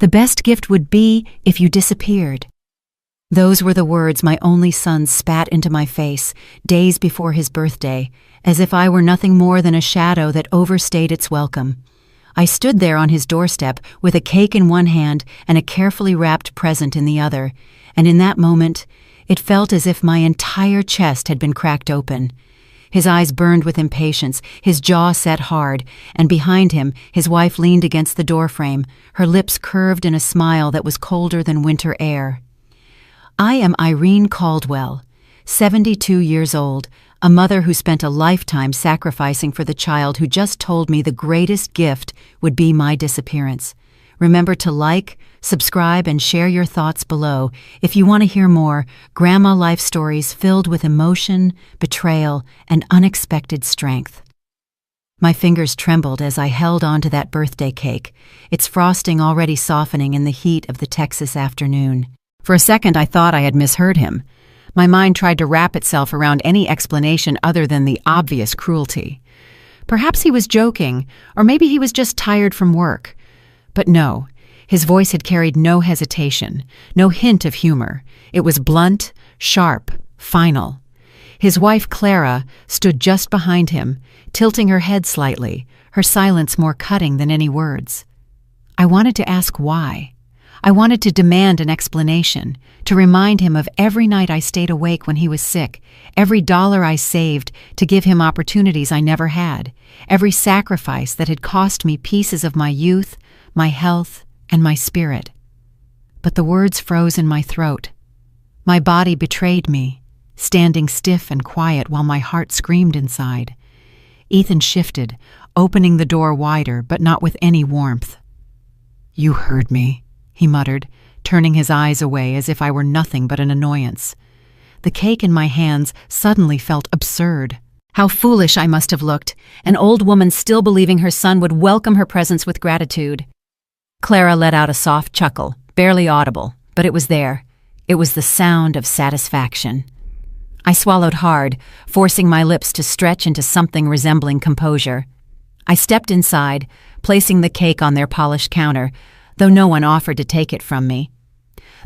The best gift would be if you disappeared. Those were the words my only son spat into my face days before his birthday, as if I were nothing more than a shadow that overstayed its welcome. I stood there on his doorstep with a cake in one hand and a carefully wrapped present in the other, and in that moment, it felt as if my entire chest had been cracked open. His eyes burned with impatience, his jaw set hard, and behind him his wife leaned against the doorframe, her lips curved in a smile that was colder than winter air. I am Irene Caldwell, 72 years old, a mother who spent a lifetime sacrificing for the child who just told me the greatest gift would be my disappearance. Remember to like, subscribe, and share your thoughts below if you want to hear more grandma life stories filled with emotion, betrayal, and unexpected strength. My fingers trembled as I held onto that birthday cake, its frosting already softening in the heat of the Texas afternoon. For a second, I thought I had misheard him. My mind tried to wrap itself around any explanation other than the obvious cruelty. Perhaps he was joking, or maybe he was just tired from work. But no, his voice had carried no hesitation, no hint of humor. It was blunt, sharp, final. His wife, Clara, stood just behind him, tilting her head slightly, her silence more cutting than any words. I wanted to ask why. I wanted to demand an explanation, to remind him of every night I stayed awake when he was sick, every dollar I saved to give him opportunities I never had, every sacrifice that had cost me pieces of my youth, my health, and my spirit. But the words froze in my throat. My body betrayed me, standing stiff and quiet while my heart screamed inside. Ethan shifted, opening the door wider, but not with any warmth. "You heard me," he muttered, turning his eyes away as if I were nothing but an annoyance. The cake in my hands suddenly felt absurd. How foolish I must have looked, an old woman still believing her son would welcome her presence with gratitude. Clara let out a soft chuckle, barely audible, but it was there. It was the sound of satisfaction. I swallowed hard, forcing my lips to stretch into something resembling composure. I stepped inside, placing the cake on their polished counter, though no one offered to take it from me.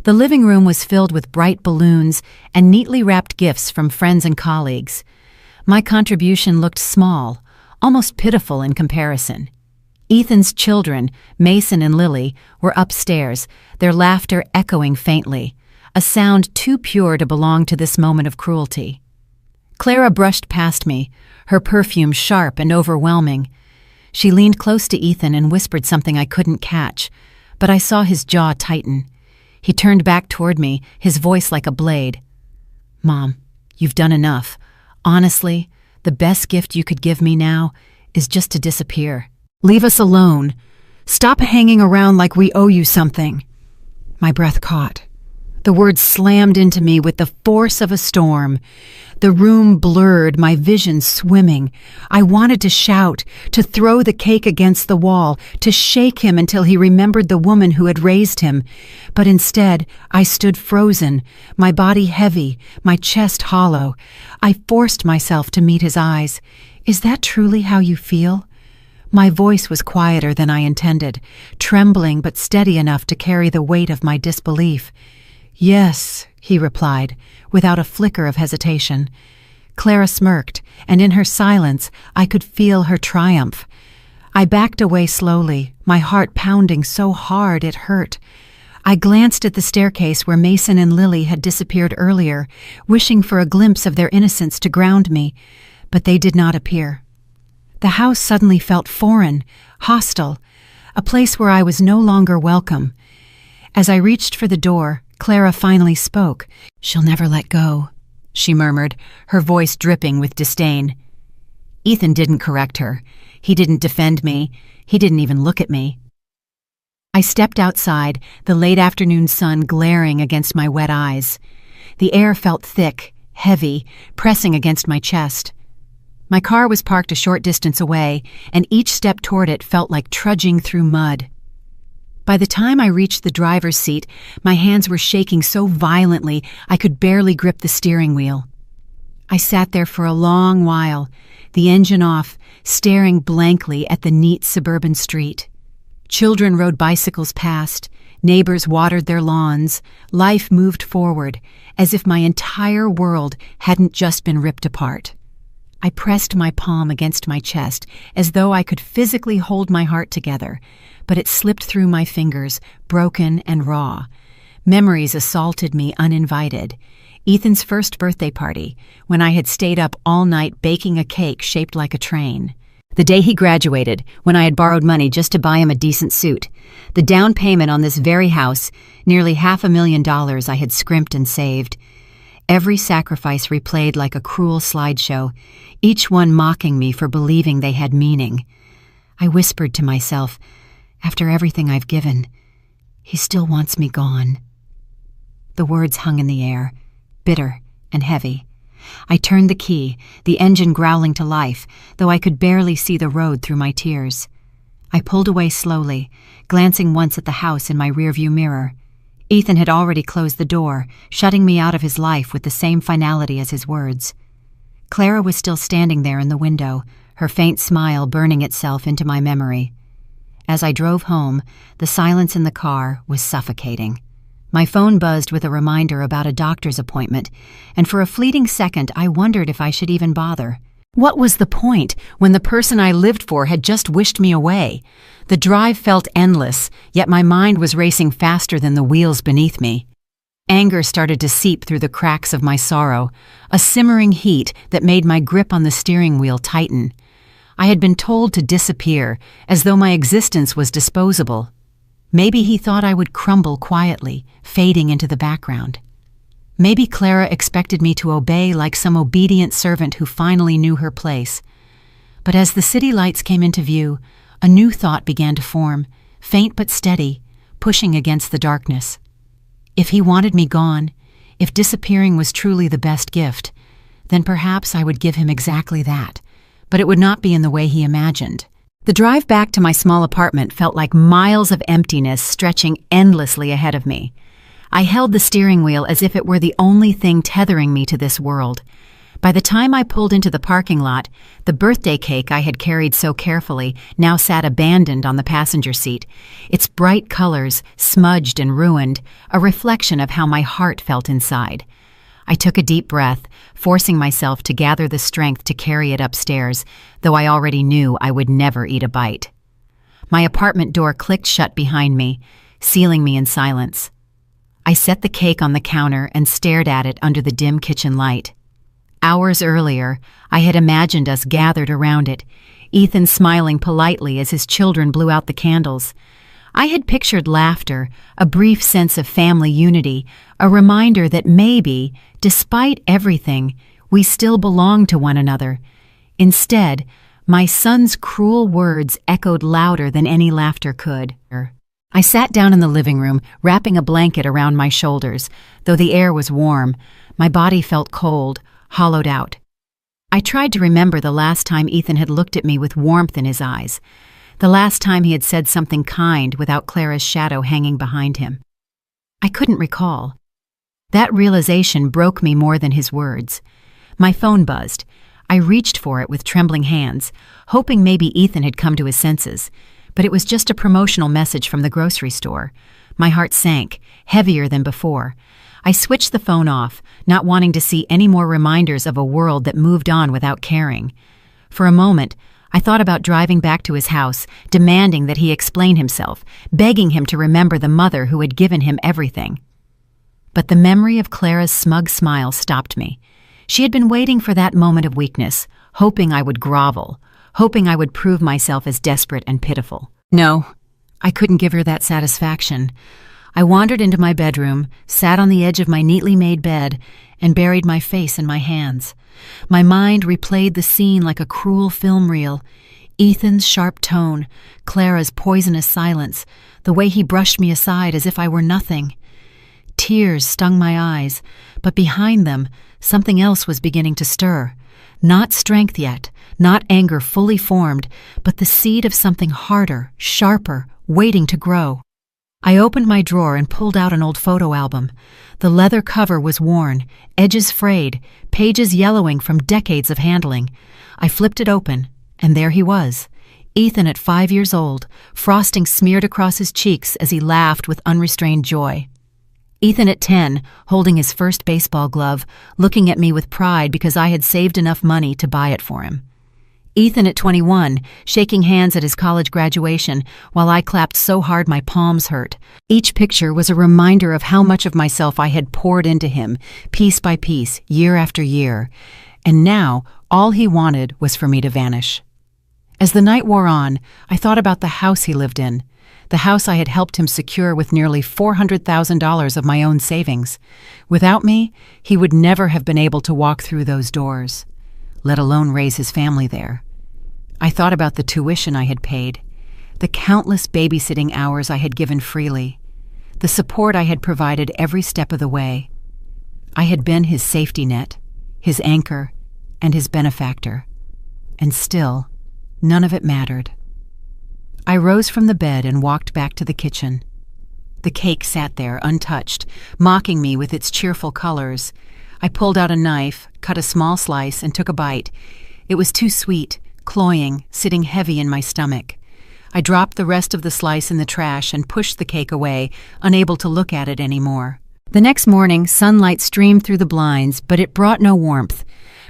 The living room was filled with bright balloons and neatly wrapped gifts from friends and colleagues. My contribution looked small, almost pitiful in comparison. Ethan's children, Mason and Lily, were upstairs, their laughter echoing faintly, a sound too pure to belong to this moment of cruelty. Clara brushed past me, her perfume sharp and overwhelming. She leaned close to Ethan and whispered something I couldn't catch, but I saw his jaw tighten. He turned back toward me, his voice like a blade. "Mom, you've done enough. Honestly, the best gift you could give me now is just to disappear. Leave us alone. Stop hanging around like we owe you something." My breath caught. The words slammed into me with the force of a storm. The room blurred, my vision swimming. I wanted to shout, to throw the cake against the wall, to shake him until he remembered the woman who had raised him. But instead, I stood frozen, my body heavy, my chest hollow. I forced myself to meet his eyes. "Is that truly how you feel?" My voice was quieter than I intended, trembling but steady enough to carry the weight of my disbelief. "Yes," he replied, without a flicker of hesitation. Clara smirked, and in her silence I could feel her triumph. I backed away slowly, my heart pounding so hard it hurt. I glanced at the staircase where Mason and Lily had disappeared earlier, wishing for a glimpse of their innocence to ground me, but they did not appear. The house suddenly felt foreign, hostile, a place where I was no longer welcome. As I reached for the door, Clara finally spoke. "She'll never let go," she murmured, her voice dripping with disdain. Ethan didn't correct her. He didn't defend me. He didn't even look at me. I stepped outside, the late afternoon sun glaring against my wet eyes. The air felt thick, heavy, pressing against my chest. My car was parked a short distance away, and each step toward it felt like trudging through mud. By the time I reached the driver's seat, my hands were shaking so violently I could barely grip the steering wheel. I sat there for a long while, the engine off, staring blankly at the neat suburban street. Children rode bicycles past, neighbors watered their lawns, life moved forward, as if my entire world hadn't just been ripped apart. I pressed my palm against my chest as though I could physically hold my heart together, but it slipped through my fingers, broken and raw. Memories assaulted me uninvited. Ethan's first birthday party, when I had stayed up all night baking a cake shaped like a train. The day he graduated, when I had borrowed money just to buy him a decent suit. The down payment on this very house, nearly $500,000 I had scrimped and saved. Every sacrifice replayed like a cruel slideshow, each one mocking me for believing they had meaning. I whispered to myself, after everything I've given, he still wants me gone. The words hung in the air, bitter and heavy. I turned the key, the engine growling to life, though I could barely see the road through my tears. I pulled away slowly, glancing once at the house in my rearview mirror. Ethan had already closed the door, shutting me out of his life with the same finality as his words. Clara was still standing there in the window, her faint smile burning itself into my memory. As I drove home, the silence in the car was suffocating. My phone buzzed with a reminder about a doctor's appointment, and for a fleeting second I wondered if I should even bother. What was the point when the person I lived for had just wished me away? The drive felt endless, yet my mind was racing faster than the wheels beneath me. Anger started to seep through the cracks of my sorrow, a simmering heat that made my grip on the steering wheel tighten. I had been told to disappear, as though my existence was disposable. Maybe he thought I would crumble quietly, fading into the background. Maybe Clara expected me to obey like some obedient servant who finally knew her place. But as the city lights came into view, a new thought began to form, faint but steady, pushing against the darkness. If he wanted me gone, if disappearing was truly the best gift, then perhaps I would give him exactly that. But it would not be in the way he imagined. The drive back to my small apartment felt like miles of emptiness stretching endlessly ahead of me. I held the steering wheel as if it were the only thing tethering me to this world. By the time I pulled into the parking lot, the birthday cake I had carried so carefully now sat abandoned on the passenger seat, its bright colors smudged and ruined, a reflection of how my heart felt inside. I took a deep breath, forcing myself to gather the strength to carry it upstairs, though I already knew I would never eat a bite. My apartment door clicked shut behind me, sealing me in silence. I set the cake on the counter and stared at it under the dim kitchen light. Hours earlier, I had imagined us gathered around it, Ethan smiling politely as his children blew out the candles. I had pictured laughter, a brief sense of family unity, a reminder that maybe, despite everything, we still belonged to one another. Instead, my son's cruel words echoed louder than any laughter could. I sat down in the living room, wrapping a blanket around my shoulders. Though the air was warm, my body felt cold, hollowed out. I tried to remember the last time Ethan had looked at me with warmth in his eyes. The last time he had said something kind without Clara's shadow hanging behind him. I couldn't recall. That realization broke me more than his words. My phone buzzed. I reached for it with trembling hands, hoping maybe Ethan had come to his senses. But it was just a promotional message from the grocery store. My heart sank, heavier than before. I switched the phone off, not wanting to see any more reminders of a world that moved on without caring. For a moment, I thought about driving back to his house, demanding that he explain himself, begging him to remember the mother who had given him everything. But the memory of Clara's smug smile stopped me. She had been waiting for that moment of weakness, hoping I would grovel, hoping I would prove myself as desperate and pitiful. No, I couldn't give her that satisfaction. I wandered into my bedroom, sat on the edge of my neatly made bed, and buried my face in my hands. My mind replayed the scene like a cruel film reel. Ethan's sharp tone, Clara's poisonous silence, the way he brushed me aside as if I were nothing. Tears stung my eyes, but behind them, something else was beginning to stir. Not strength yet, not anger fully formed, but the seed of something harder, sharper, waiting to grow. I opened my drawer and pulled out an old photo album. The leather cover was worn, edges frayed, pages yellowing from decades of handling. I flipped it open, and there he was, Ethan at 5 years old, frosting smeared across his cheeks as he laughed with unrestrained joy. Ethan at 10, holding his first baseball glove, looking at me with pride because I had saved enough money to buy it for him. Ethan at 21, shaking hands at his college graduation while I clapped so hard my palms hurt. Each picture was a reminder of how much of myself I had poured into him, piece by piece, year after year. And now, all he wanted was for me to vanish. As the night wore on, I thought about the house he lived in, the house I had helped him secure with nearly $400,000 of my own savings. Without me, he would never have been able to walk through those doors, let alone raise his family there. I thought about the tuition I had paid, the countless babysitting hours I had given freely, the support I had provided every step of the way. I had been his safety net, his anchor, and his benefactor. And still, none of it mattered. I rose from the bed and walked back to the kitchen. The cake sat there, untouched, mocking me with its cheerful colors. I pulled out a knife, cut a small slice, and took a bite. It was too sweet, cloying, sitting heavy in my stomach. I dropped the rest of the slice in the trash and pushed the cake away, unable to look at it anymore. The next morning, sunlight streamed through the blinds, but it brought no warmth.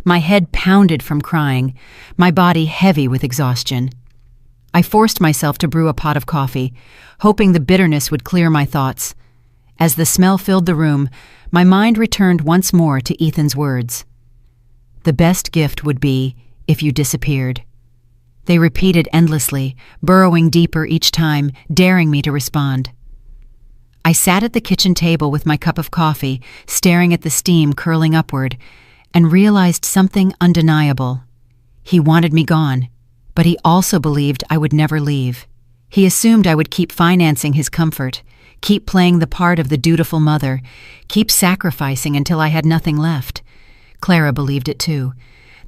My head pounded from crying, my body heavy with exhaustion. I forced myself to brew a pot of coffee, hoping the bitterness would clear my thoughts. As the smell filled the room, my mind returned once more to Ethan's words. The best gift would be if you disappeared. They repeated endlessly, burrowing deeper each time, daring me to respond. I sat at the kitchen table with my cup of coffee, staring at the steam curling upward, and realized something undeniable. He wanted me gone, but he also believed I would never leave. He assumed I would keep financing his comfort, keep playing the part of the dutiful mother, keep sacrificing until I had nothing left. Clara believed it too.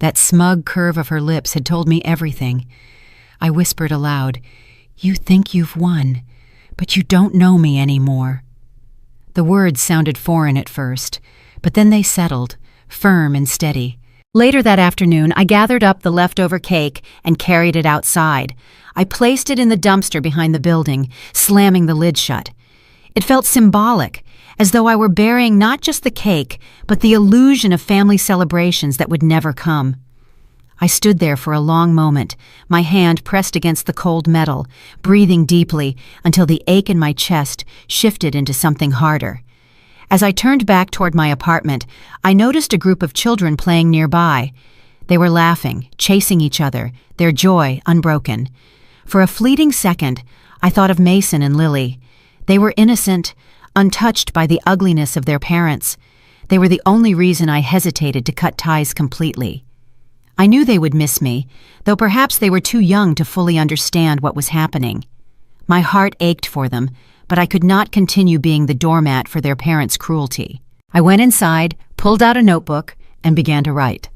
That smug curve of her lips had told me everything. I whispered aloud, "You think you've won, but you don't know me anymore." The words sounded foreign at first, but then they settled, firm and steady. Later that afternoon, I gathered up the leftover cake and carried it outside. I placed it in the dumpster behind the building, slamming the lid shut. It felt symbolic, as though I were burying not just the cake, but the illusion of family celebrations that would never come. I stood there for a long moment, my hand pressed against the cold metal, breathing deeply until the ache in my chest shifted into something harder. As I turned back toward my apartment, I noticed a group of children playing nearby. They were laughing, chasing each other, their joy unbroken. For a fleeting second, I thought of Mason and Lily. They were innocent, untouched by the ugliness of their parents. They were the only reason I hesitated to cut ties completely. I knew they would miss me, though perhaps they were too young to fully understand what was happening. My heart ached for them, but I could not continue being the doormat for their parents' cruelty. I went inside, pulled out a notebook, and began to write.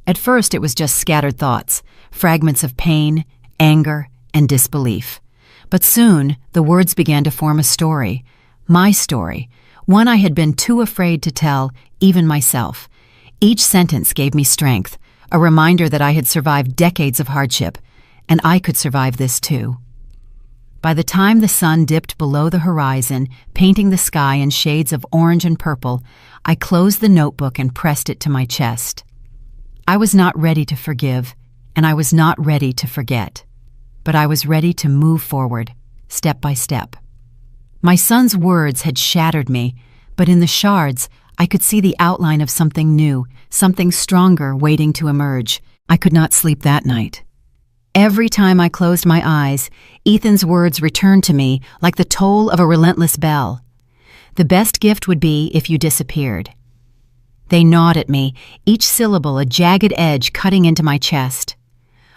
At first it was just scattered thoughts, fragments of pain, anger, and disbelief. But soon the words began to form a story, my story, one I had been too afraid to tell, even myself. Each sentence gave me strength, a reminder that I had survived decades of hardship, and I could survive this too. By the time the sun dipped below the horizon, painting the sky in shades of orange and purple, I closed the notebook and pressed it to my chest. I was not ready to forgive, and I was not ready to forget. But I was ready to move forward, step by step. My son's words had shattered me, but in the shards, I could see the outline of something new, something stronger waiting to emerge. I could not sleep that night. Every time I closed my eyes, Ethan's words returned to me like the toll of a relentless bell. The best gift would be if you disappeared. They gnawed at me, each syllable a jagged edge cutting into my chest.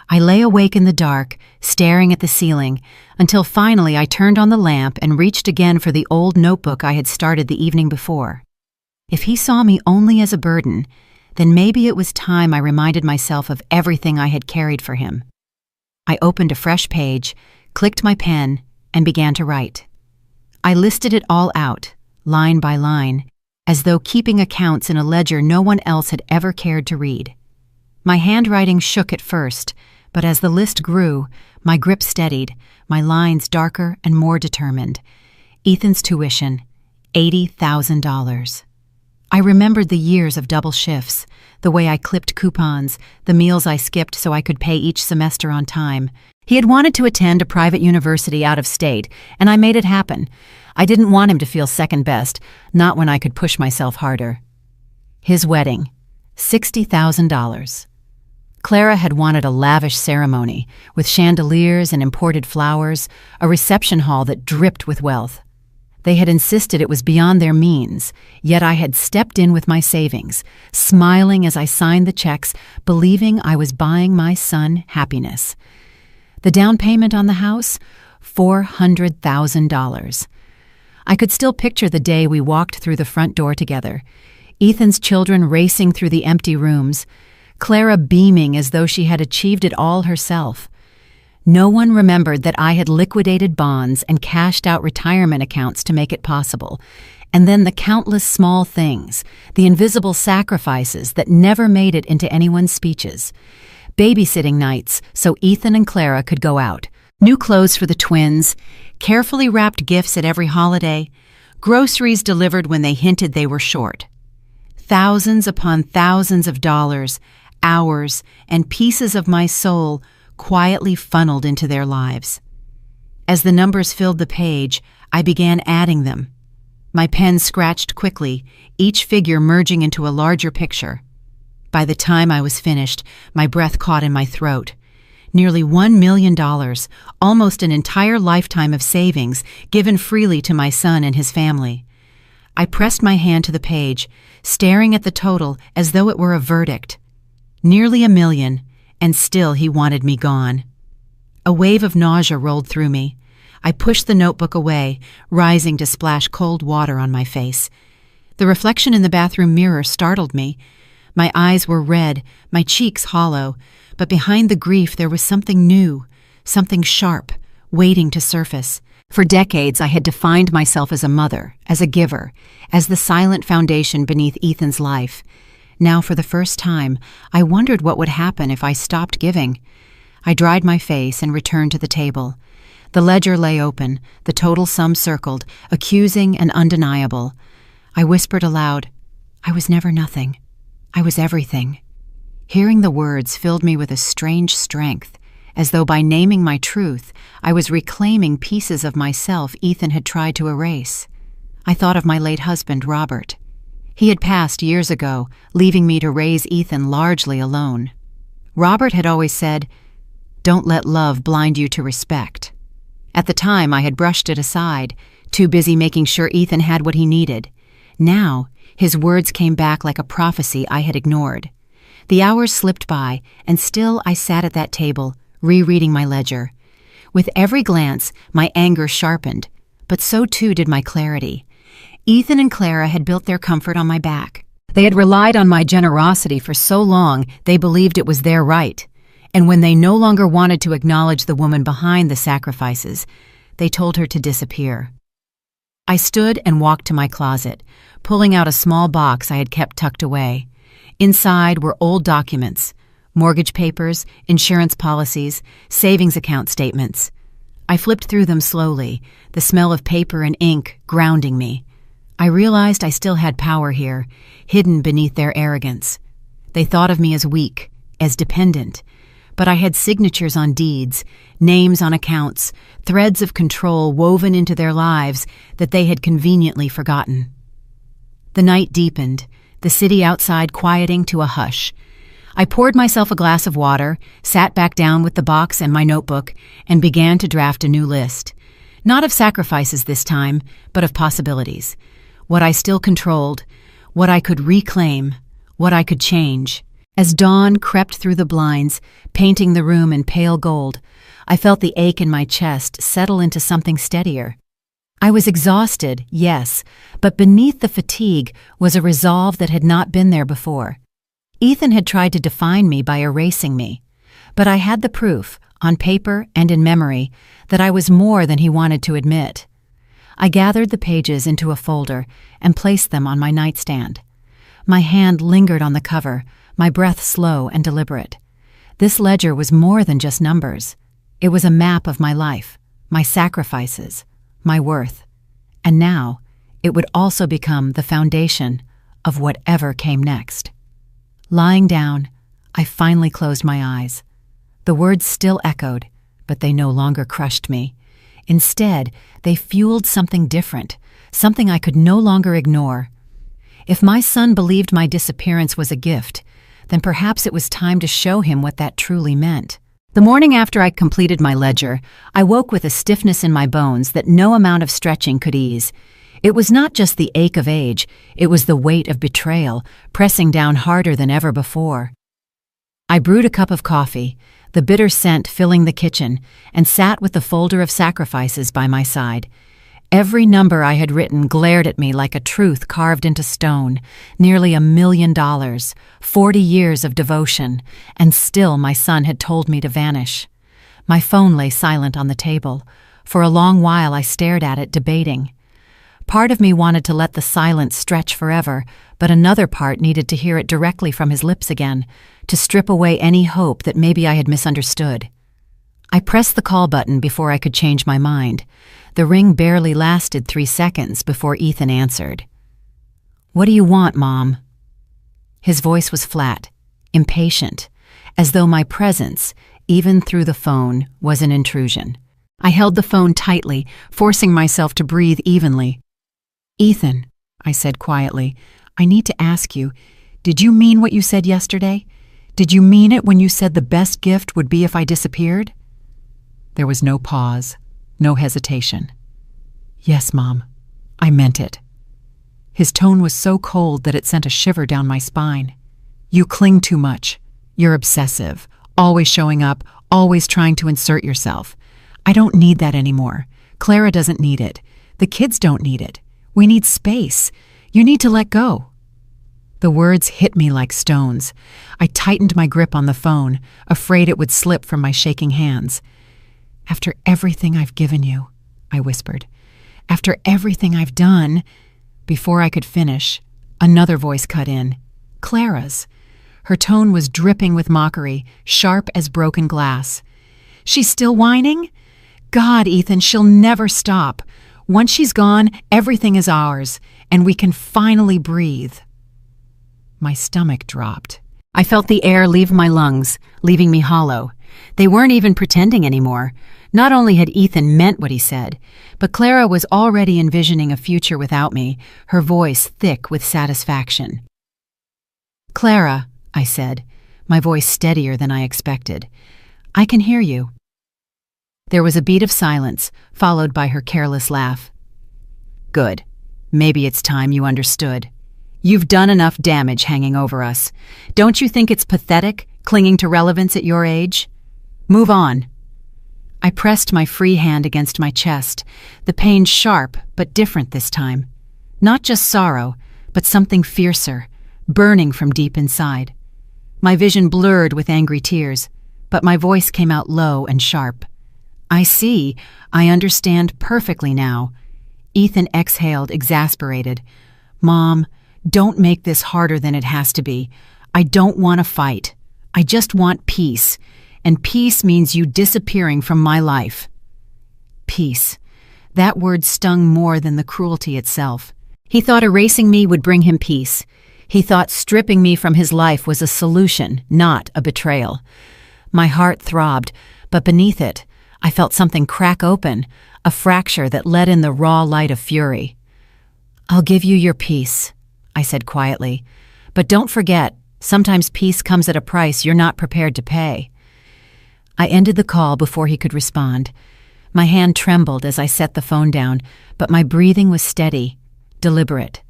I lay awake in the dark, staring at the ceiling, until finally I turned on the lamp and reached again for the old notebook I had started the evening before. If he saw me only as a burden, then maybe it was time I reminded myself of everything I had carried for him. I opened a fresh page, clicked my pen, and began to write. I listed it all out, line by line, as though keeping accounts in a ledger no one else had ever cared to read. My handwriting shook at first, But as the list grew, my grip steadied, my lines darker and more determined. Ethan's tuition, $80,000. I remembered the years of double shifts, the way I clipped coupons, the meals I skipped so I could pay each semester on time. He had wanted to attend a private university out of state, and I made it happen. I didn't want him to feel second best, not when I could push myself harder. His wedding, $60,000. Clara had wanted a lavish ceremony, with chandeliers and imported flowers, a reception hall that dripped with wealth. They had insisted it was beyond their means, yet I had stepped in with my savings, smiling as I signed the checks, believing I was buying my son happiness. The down payment on the house? $400,000. I could still picture the day we walked through the front door together, Ethan's children racing through the empty rooms, Clara beaming as though she had achieved it all herself. No one remembered that I had liquidated bonds and cashed out retirement accounts to make it possible. And then the countless small things, the invisible sacrifices that never made it into anyone's speeches. Babysitting nights so Ethan and Clara could go out. New clothes for the twins, carefully wrapped gifts at every holiday, groceries delivered when they hinted they were short. Thousands upon thousands of dollars, hours, and pieces of my soul quietly funneled into their lives. As the numbers filled the page, I began adding them. My pen scratched quickly, each figure merging into a larger picture. By the time I was finished, my breath caught in my throat. Nearly $1 million, almost an entire lifetime of savings given freely to my son and his family. I pressed my hand to the page, staring at the total as though it were a verdict. Nearly $1 million. And still he wanted me gone. A wave of nausea rolled through me. I pushed the notebook away, rising to splash cold water on my face. The reflection in the bathroom mirror startled me. My eyes were red, my cheeks hollow, but behind the grief there was something new, something sharp, waiting to surface. For decades I had defined myself as a mother, as a giver, as the silent foundation beneath Ethan's life. Now, for the first time, I wondered what would happen if I stopped giving. I dried my face and returned to the table. The ledger lay open, the total sum circled, accusing and undeniable. I whispered aloud, I was never nothing. I was everything. Hearing the words filled me with a strange strength, as though by naming my truth, I was reclaiming pieces of myself Ethan had tried to erase. I thought of my late husband, Robert. He had passed years ago, leaving me to raise Ethan largely alone. Robert had always said, "Don't let love blind you to respect." At the time, I had brushed it aside, too busy making sure Ethan had what he needed. Now, his words came back like a prophecy I had ignored. The hours slipped by, and still I sat at that table, rereading my ledger. With every glance, my anger sharpened, but so too did my clarity. Ethan and Clara had built their comfort on my back. They had relied on my generosity for so long they believed it was their right. And when they no longer wanted to acknowledge the woman behind the sacrifices, they told her to disappear. I stood and walked to my closet, pulling out a small box I had kept tucked away. Inside were old documents, mortgage papers, insurance policies, savings account statements. I flipped through them slowly, the smell of paper and ink grounding me. I realized I still had power here, hidden beneath their arrogance. They thought of me as weak, as dependent, but I had signatures on deeds, names on accounts, threads of control woven into their lives that they had conveniently forgotten. The night deepened, the city outside quieting to a hush. I poured myself a glass of water, sat back down with the box and my notebook, and began to draft a new list. Not of sacrifices this time, but of possibilities. What I still controlled, what I could reclaim, what I could change. As dawn crept through the blinds, painting the room in pale gold, I felt the ache in my chest settle into something steadier. I was exhausted, yes, but beneath the fatigue was a resolve that had not been there before. Ethan had tried to define me by erasing me, but I had the proof, on paper and in memory, that I was more than he wanted to admit. I gathered the pages into a folder and placed them on my nightstand. My hand lingered on the cover, my breath slow and deliberate. This ledger was more than just numbers. It was a map of my life, my sacrifices, my worth. And now, it would also become the foundation of whatever came next. Lying down, I finally closed my eyes. The words still echoed, but they no longer crushed me. Instead, they fueled something different, something I could no longer ignore. If my son believed my disappearance was a gift, then perhaps it was time to show him what that truly meant. The morning after I completed my ledger, I woke with a stiffness in my bones that no amount of stretching could ease. It was not just the ache of age, it was the weight of betrayal, pressing down harder than ever before. I brewed a cup of coffee, the bitter scent filling the kitchen, and sat with the folder of sacrifices by my side. Every number I had written glared at me like a truth carved into stone. Nearly $1 million, 40 years of devotion, and still my son had told me to vanish. My phone lay silent on the table. For a long while I stared at it, debating. Part of me wanted to let the silence stretch forever, but another part needed to hear it directly from his lips again, to strip away any hope that maybe I had misunderstood. I pressed the call button before I could change my mind. The ring barely lasted 3 seconds before Ethan answered. "What do you want, Mom?" His voice was flat, impatient, as though my presence, even through the phone, was an intrusion. I held the phone tightly, forcing myself to breathe evenly. "Ethan," I said quietly, "I need to ask you, did you mean what you said yesterday? Did you mean it when you said the best gift would be if I disappeared?" There was no pause, no hesitation. "Yes, Mom, I meant it." His tone was so cold that it sent a shiver down my spine. "You cling too much. You're obsessive, always showing up, always trying to insert yourself. I don't need that anymore. Clara doesn't need it. The kids don't need it. We need space. You need to let go." The words hit me like stones. I tightened my grip on the phone, afraid it would slip from my shaking hands. "After everything I've given you," I whispered. "After everything I've done—" Before I could finish, another voice cut in. Clara's. Her tone was dripping with mockery, sharp as broken glass. "She's still whining? God, Ethan, she'll never stop. Once she's gone, everything is ours, and we can finally breathe." My stomach dropped. I felt the air leave my lungs, leaving me hollow. They weren't even pretending anymore. Not only had Ethan meant what he said, but Clara was already envisioning a future without me, her voice thick with satisfaction. "Clara," I said, my voice steadier than I expected, "I can hear you." There was a beat of silence, followed by her careless laugh. "Good. Maybe it's time you understood. You've done enough damage hanging over us. Don't you think it's pathetic, clinging to relevance at your age? Move on." I pressed my free hand against my chest, the pain sharp but different this time. Not just sorrow, but something fiercer, burning from deep inside. My vision blurred with angry tears, but my voice came out low and sharp. "I see. I understand perfectly now." Ethan exhaled, exasperated. "Mom, don't make this harder than it has to be. I don't want to fight. I just want peace. And peace means you disappearing from my life." Peace. That word stung more than the cruelty itself. He thought erasing me would bring him peace. He thought stripping me from his life was a solution, not a betrayal. My heart throbbed, but beneath it, I felt something crack open, a fracture that let in the raw light of fury. "I'll give you your peace," I said quietly. "But don't forget, sometimes peace comes at a price you're not prepared to pay." I ended the call before he could respond. My hand trembled as I set the phone down, but my breathing was steady, deliberate.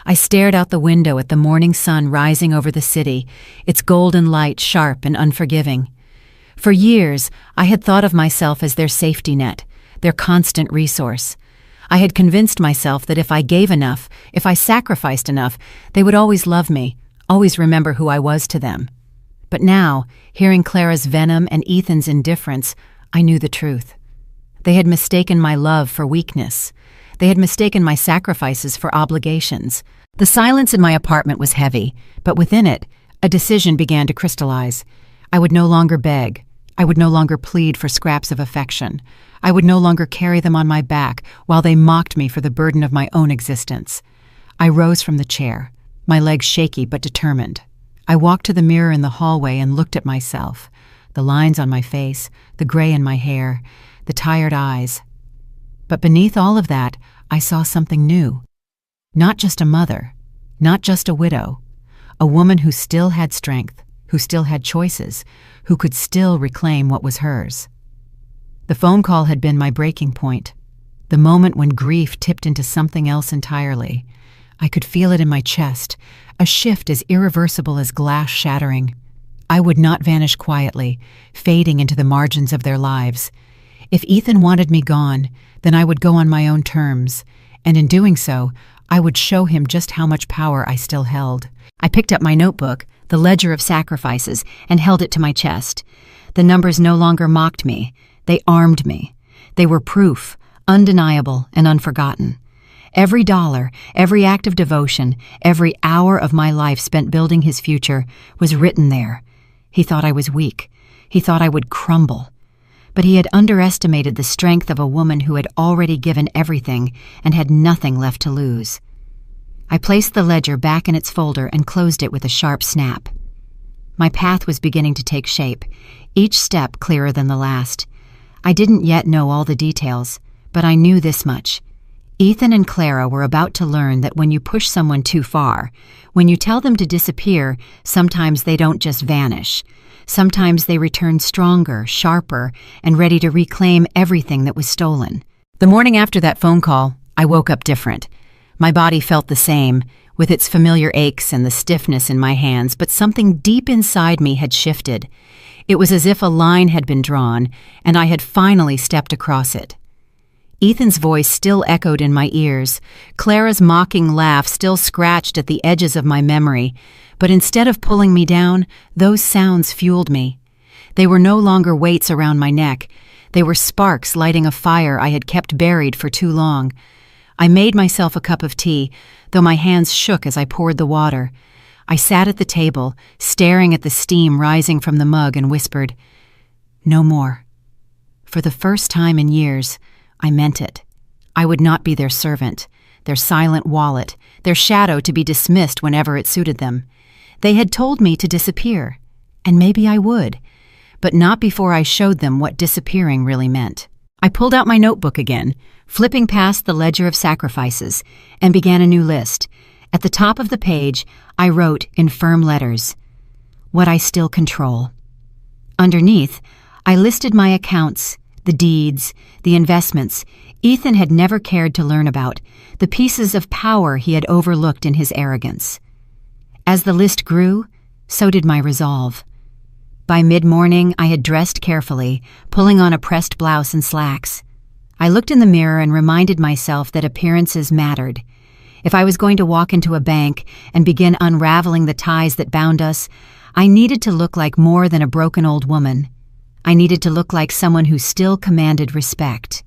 I stared out the window at the morning sun rising over the city, its golden light sharp and unforgiving. For years, I had thought of myself as their safety net, their constant resource. I had convinced myself that if I gave enough, if I sacrificed enough, they would always love me, always remember who I was to them. But now, hearing Clara's venom and Ethan's indifference, I knew the truth. They had mistaken my love for weakness. They had mistaken my sacrifices for obligations. The silence in my apartment was heavy, but within it, a decision began to crystallize. I would no longer beg. I would no longer plead for scraps of affection. I would no longer carry them on my back while they mocked me for the burden of my own existence. I rose from the chair, my legs shaky but determined. I walked to the mirror in the hallway and looked at myself, the lines on my face, the gray in my hair, the tired eyes. But beneath all of that, I saw something new. Not just a mother, not just a widow, a woman who still had strength, who still had choices, who could still reclaim what was hers. The phone call had been my breaking point, the moment when grief tipped into something else entirely. I could feel it in my chest, a shift as irreversible as glass shattering. I would not vanish quietly, fading into the margins of their lives. If Ethan wanted me gone, then I would go on my own terms, and in doing so, I would show him just how much power I still held. I picked up my notebook, the ledger of sacrifices, and held it to my chest. The numbers no longer mocked me. They armed me. They were proof, undeniable and unforgotten. Every dollar, every act of devotion, every hour of my life spent building his future was written there. He thought I was weak. He thought I would crumble. But he had underestimated the strength of a woman who had already given everything and had nothing left to lose. I placed the ledger back in its folder and closed it with a sharp snap. My path was beginning to take shape, each step clearer than the last. I didn't yet know all the details, but I knew this much. Ethan and Clara were about to learn that when you push someone too far, when you tell them to disappear, sometimes they don't just vanish. Sometimes they return stronger, sharper, and ready to reclaim everything that was stolen. The morning after that phone call, I woke up different. My body felt the same, with its familiar aches and the stiffness in my hands, but something deep inside me had shifted. It was as if a line had been drawn, and I had finally stepped across it. Ethan's voice still echoed in my ears. Clara's mocking laugh still scratched at the edges of my memory, but instead of pulling me down, those sounds fueled me. They were no longer weights around my neck. They were sparks lighting a fire I had kept buried for too long. I made myself a cup of tea, though my hands shook as I poured the water. I sat at the table, staring at the steam rising from the mug, and whispered, "No more." For the first time in years, I meant it. I would not be their servant, their silent wallet, their shadow to be dismissed whenever it suited them. They had told me to disappear, and maybe I would, but not before I showed them what disappearing really meant. I pulled out my notebook again, flipping past the ledger of sacrifices, and began a new list. At the top of the page, I wrote in firm letters, "What I still control." Underneath, I listed my accounts, the deeds, the investments Ethan had never cared to learn about, the pieces of power he had overlooked in his arrogance. As the list grew, so did my resolve. By mid-morning, I had dressed carefully, pulling on a pressed blouse and slacks. I looked in the mirror and reminded myself that appearances mattered. If I was going to walk into a bank and begin unraveling the ties that bound us, I needed to look like more than a broken old woman. I needed to look like someone who still commanded respect.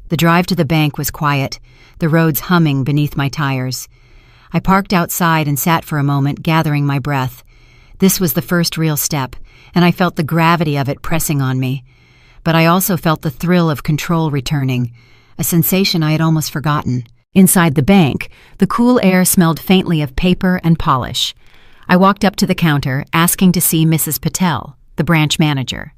The drive to the bank was quiet, the roads humming beneath my tires. I parked outside and sat for a moment, gathering my breath. This was the first real step, and I felt the gravity of it pressing on me. But I also felt the thrill of control returning, a sensation I had almost forgotten. Inside the bank, the cool air smelled faintly of paper and polish. I walked up to the counter, asking to see Mrs. Patel, the branch manager.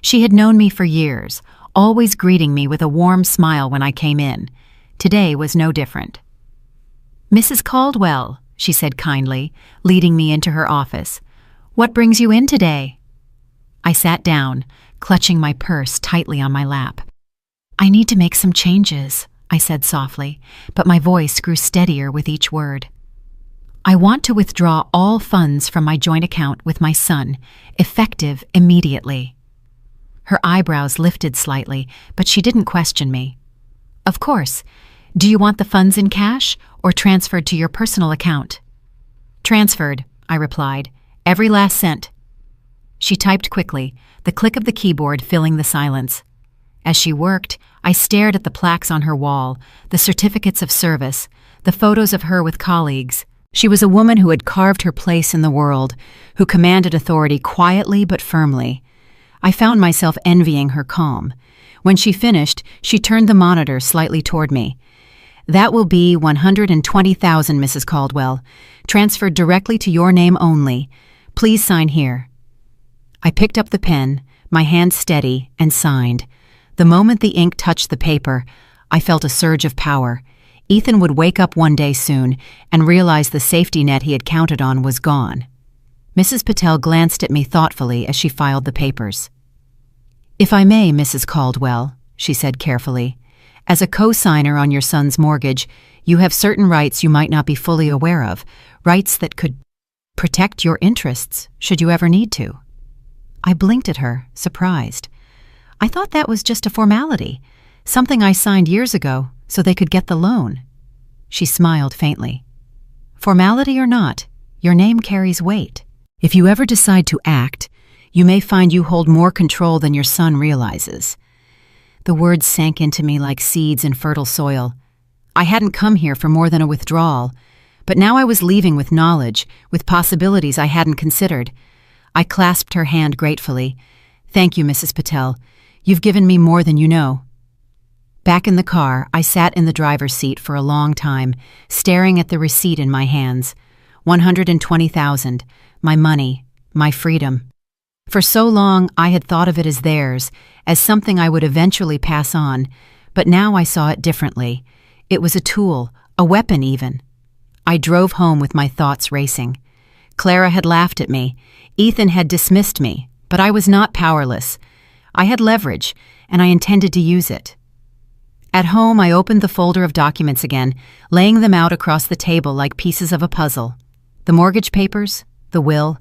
She had known me for years, always greeting me with a warm smile when I came in. Today was no different. "Mrs. Caldwell," she said kindly, leading me into her office. "What brings you in today?" I sat down, clutching my purse tightly on my lap. "I need to make some changes," I said softly, but my voice grew steadier with each word. "I want to withdraw all funds from my joint account with my son, effective immediately." Her eyebrows lifted slightly, but she didn't question me. "Of course. Do you want the funds in cash or transferred to your personal account?" "Transferred," I replied. "Every last cent." She typed quickly, the click of the keyboard filling the silence. As she worked, I stared at the plaques on her wall, the certificates of service, the photos of her with colleagues, She was a woman who had carved her place in the world, who commanded authority quietly but firmly. I found myself envying her calm. When she finished, she turned the monitor slightly toward me. "That will be 120,000, Mrs. Caldwell, transferred directly to your name only. Please sign here." I picked up the pen, my hand steady, and signed. The moment the ink touched the paper, I felt a surge of power. Ethan would wake up one day soon and realize the safety net he had counted on was gone. Mrs. Patel glanced at me thoughtfully as she filed the papers. "If I may, Mrs. Caldwell," she said carefully, "as a co-signer on your son's mortgage, you have certain rights you might not be fully aware of, rights that could protect your interests should you ever need to." I blinked at her, surprised. I thought that was just a formality, something I signed years ago so they could get the loan. She smiled faintly. "Formality or not, your name carries weight. If you ever decide to act, you may find you hold more control than your son realizes." The words sank into me like seeds in fertile soil. I hadn't come here for more than a withdrawal, but now I was leaving with knowledge, with possibilities I hadn't considered. I clasped her hand gratefully. "Thank you, Mrs. Patel. You've given me more than you know." Back in the car, I sat in the driver's seat for a long time, staring at the receipt in my hands. 120,000, my money, my freedom. For so long, I had thought of it as theirs, as something I would eventually pass on, but now I saw it differently. It was a tool, a weapon even. I drove home with my thoughts racing. Clara had laughed at me. Ethan had dismissed me, but I was not powerless. I had leverage, and I intended to use it. At home, I opened the folder of documents again, laying them out across the table like pieces of a puzzle. The mortgage papers, the will,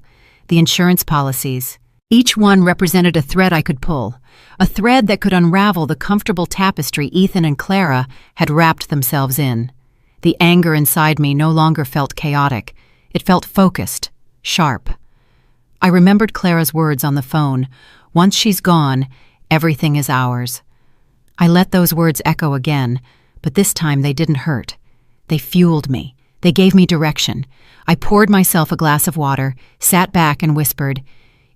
the insurance policies. Each one represented a thread I could pull, a thread that could unravel the comfortable tapestry Ethan and Clara had wrapped themselves in. The anger inside me no longer felt chaotic. It felt focused, sharp. I remembered Clara's words on the phone. "Once she's gone, everything is ours." I let those words echo again, but this time they didn't hurt. They fueled me. They gave me direction. I poured myself a glass of water, sat back and whispered,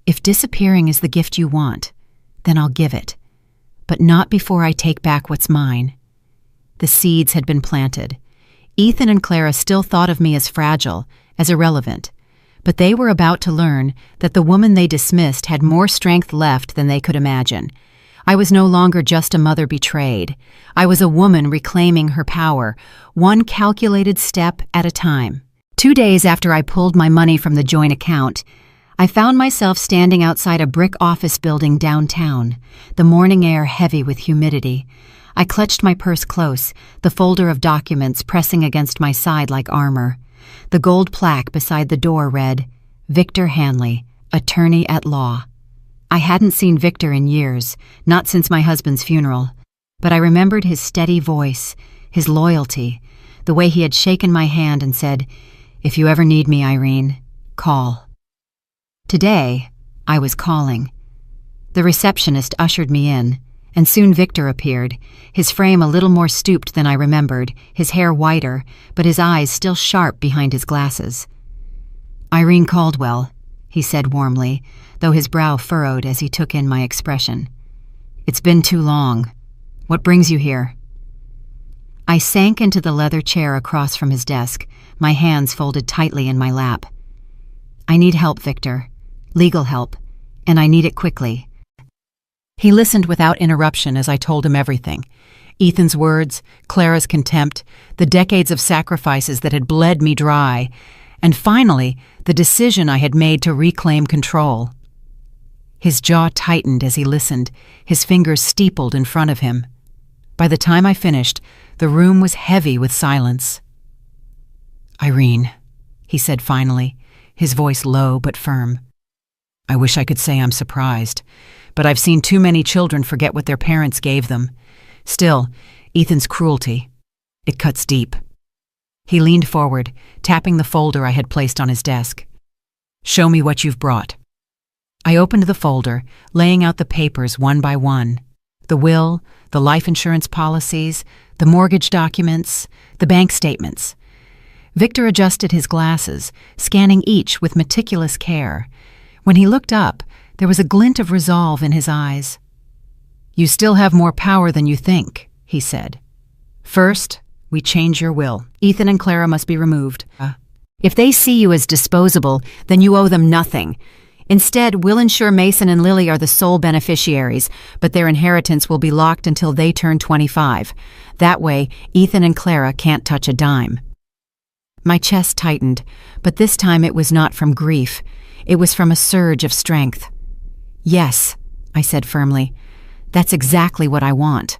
"If disappearing is the gift you want, then I'll give it. But not before I take back what's mine." The seeds had been planted. Ethan and Clara still thought of me as fragile, as irrelevant. But they were about to learn that the woman they dismissed had more strength left than they could imagine. I was no longer just a mother betrayed. I was a woman reclaiming her power, one calculated step at a time. 2 days after I pulled my money from the joint account, I found myself standing outside a brick office building downtown, the morning air heavy with humidity. I clutched my purse close, the folder of documents pressing against my side like armor. The gold plaque beside the door read, "Victor Hanley, Attorney at Law." I hadn't seen Victor in years, not since my husband's funeral, but I remembered his steady voice, his loyalty, the way he had shaken my hand and said, "If you ever need me, Irene, call." Today, I was calling. The receptionist ushered me in, and soon Victor appeared, his frame a little more stooped than I remembered, his hair whiter, but his eyes still sharp behind his glasses. "Irene Caldwell," he said warmly, though his brow furrowed as he took in my expression. "It's been too long. What brings you here?" I sank into the leather chair across from his desk, my hands folded tightly in my lap. "I need help, Victor. Legal help. And I need it quickly." He listened without interruption as I told him everything. Ethan's words, Clara's contempt, the decades of sacrifices that had bled me dry, and finally, the decision I had made to reclaim control. His jaw tightened as he listened, his fingers steepled in front of him. By the time I finished, the room was heavy with silence. "Irene," he said finally, his voice low but firm. "I wish I could say I'm surprised, but I've seen too many children forget what their parents gave them. Still, Ethan's cruelty, it cuts deep." He leaned forward, tapping the folder I had placed on his desk. "Show me what you've brought." I opened the folder, laying out the papers one by one. The will, the life insurance policies, the mortgage documents, the bank statements. Victor adjusted his glasses, scanning each with meticulous care. When he looked up, there was a glint of resolve in his eyes. "You still have more power than you think," he said. "First, we change your will. Ethan and Clara must be removed. If they see you as disposable, then you owe them nothing. Instead, we'll ensure Mason and Lily are the sole beneficiaries, but their inheritance will be locked until they turn 25. That way, Ethan and Clara can't touch a dime." My chest tightened, but this time it was not from grief. It was from a surge of strength. "Yes," I said firmly. "That's exactly what I want."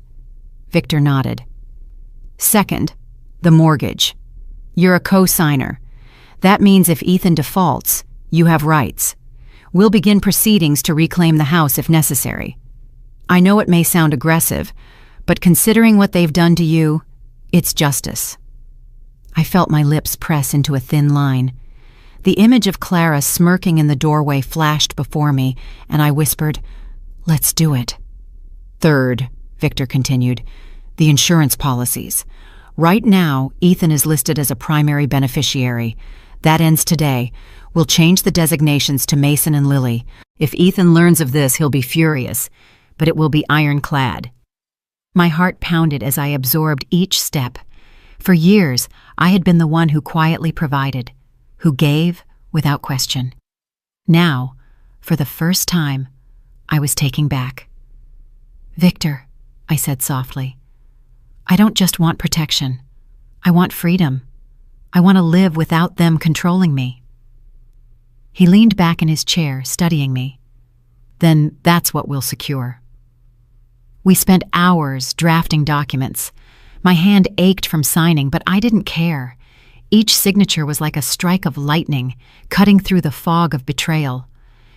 Victor nodded. "Second, the mortgage. You're a co-signer. That means if Ethan defaults, you have rights. We'll begin proceedings to reclaim the house if necessary. I know it may sound aggressive, but considering what they've done to you, it's justice." I felt my lips press into a thin line. The image of Clara smirking in the doorway flashed before me, and I whispered, "Let's do it." "Third," Victor continued, "the insurance policies. Right now, Ethan is listed as a primary beneficiary. That ends today. We'll change the designations to Mason and Lily. If Ethan learns of this, he'll be furious, but it will be ironclad." My heart pounded as I absorbed each step. For years, I had been the one who quietly provided, who gave without question. Now, for the first time, I was taking back. "Victor," I said softly, "I don't just want protection. I want freedom. I want to live without them controlling me." He leaned back in his chair, studying me. "Then that's what we'll secure." We spent hours drafting documents. My hand ached from signing, but I didn't care. Each signature was like a strike of lightning, cutting through the fog of betrayal.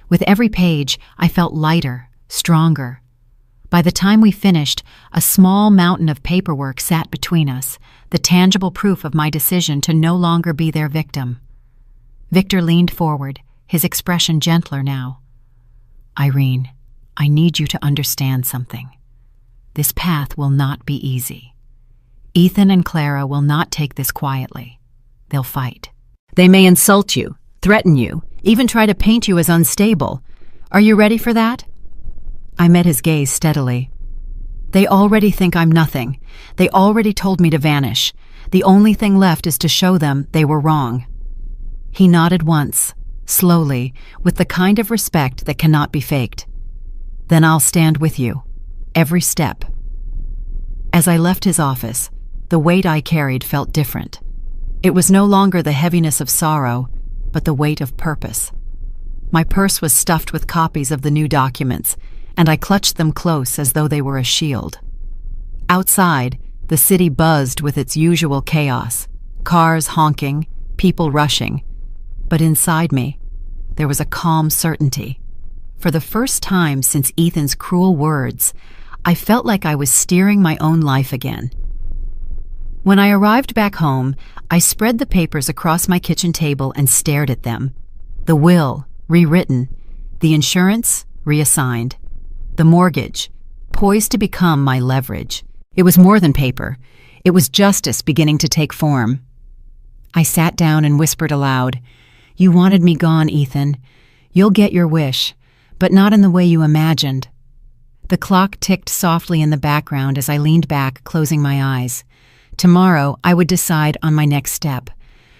With every page, I felt lighter, stronger. By the time we finished, a small mountain of paperwork sat between us, the tangible proof of my decision to no longer be their victim. Victor leaned forward, his expression gentler now. "Irene, I need you to understand something. This path will not be easy. Ethan and Clara will not take this quietly. They'll fight. They may insult you, threaten you, even try to paint you as unstable. Are you ready for that?" I met his gaze steadily. "They already think I'm nothing. They already told me to vanish. The only thing left is to show them they were wrong." He nodded once, slowly, with the kind of respect that cannot be faked. "Then I'll stand with you, every step." As I left his office, the weight I carried felt different. It was no longer the heaviness of sorrow, but the weight of purpose. My purse was stuffed with copies of the new documents, and I clutched them close as though they were a shield. Outside, the city buzzed with its usual chaos, cars honking, people rushing. But inside me, there was a calm certainty. For the first time since Ethan's cruel words, I felt like I was steering my own life again. When I arrived back home, I spread the papers across my kitchen table and stared at them. The will, rewritten. The insurance, reassigned. The mortgage, poised to become my leverage. It was more than paper. It was justice beginning to take form. I sat down and whispered aloud, "You wanted me gone, Ethan. You'll get your wish, but not in the way you imagined." The clock ticked softly in the background as I leaned back, closing my eyes. Tomorrow, I would decide on my next step.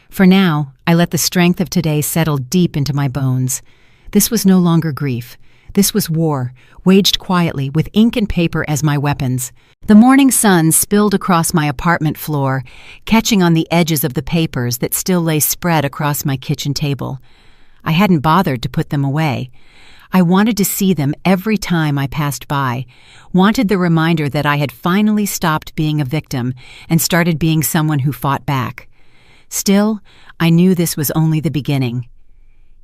For now, I let the strength of today settle deep into my bones. This was no longer grief. This was war, waged quietly, with ink and paper as my weapons. The morning sun spilled across my apartment floor, catching on the edges of the papers that still lay spread across my kitchen table. I hadn't bothered to put them away. I wanted to see them every time I passed by, wanted the reminder that I had finally stopped being a victim and started being someone who fought back. Still, I knew this was only the beginning.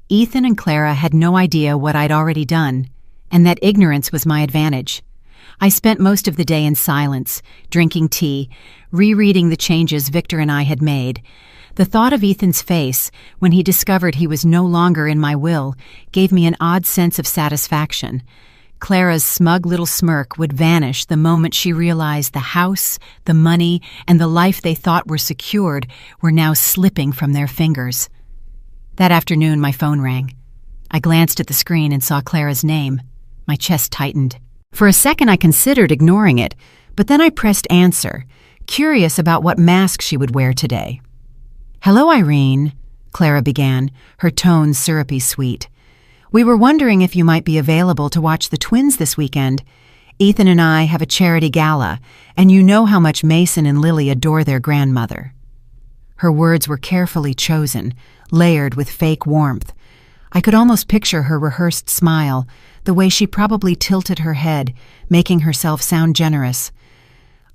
Ethan and Clara had no idea what I'd already done, and that ignorance was my advantage. I spent most of the day in silence, drinking tea, rereading the changes Victor and I had made. The thought of Ethan's face, when he discovered he was no longer in my will, gave me an odd sense of satisfaction. Clara's smug little smirk would vanish the moment she realized the house, the money, and the life they thought were secured were now slipping from their fingers. That afternoon, my phone rang. I glanced at the screen and saw Clara's name. My chest tightened. For a second, I considered ignoring it, but then I pressed answer, curious about what mask she would wear today. "Hello, Irene," Clara began, her tone syrupy sweet. "We were wondering if you might be available to watch the twins this weekend. Ethan and I have a charity gala, and you know how much Mason and Lily adore their grandmother." Her words were carefully chosen, layered with fake warmth. I could almost picture her rehearsed smile, the way she probably tilted her head, making herself sound generous.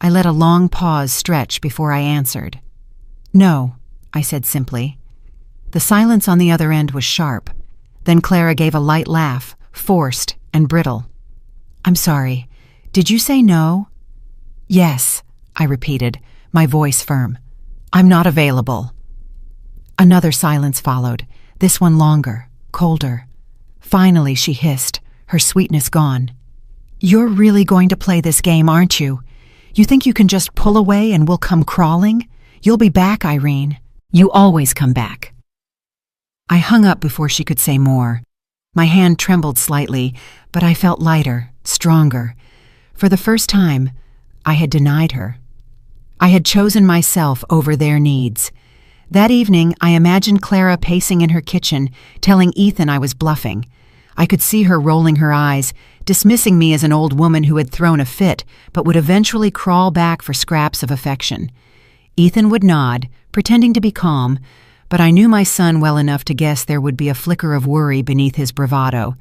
I let a long pause stretch before I answered. "No," I said simply. The silence on the other end was sharp. Then Clara gave a light laugh, forced and brittle. "I'm sorry. Did you say no?" "Yes," I repeated, my voice firm. "I'm not available." Another silence followed, this one longer, colder. Finally, she hissed, her sweetness gone. "You're really going to play this game, aren't you? You think you can just pull away and we'll come crawling? You'll be back, Irene. You always come back." I hung up before she could say more. My hand trembled slightly, but I felt lighter, stronger. For the first time, I had denied her. I had chosen myself over their needs. That evening, I imagined Clara pacing in her kitchen, telling Ethan I was bluffing. I could see her rolling her eyes, dismissing me as an old woman who had thrown a fit, but would eventually crawl back for scraps of affection. Ethan would nod, pretending to be calm, but I knew my son well enough to guess there would be a flicker of worry beneath his bravado.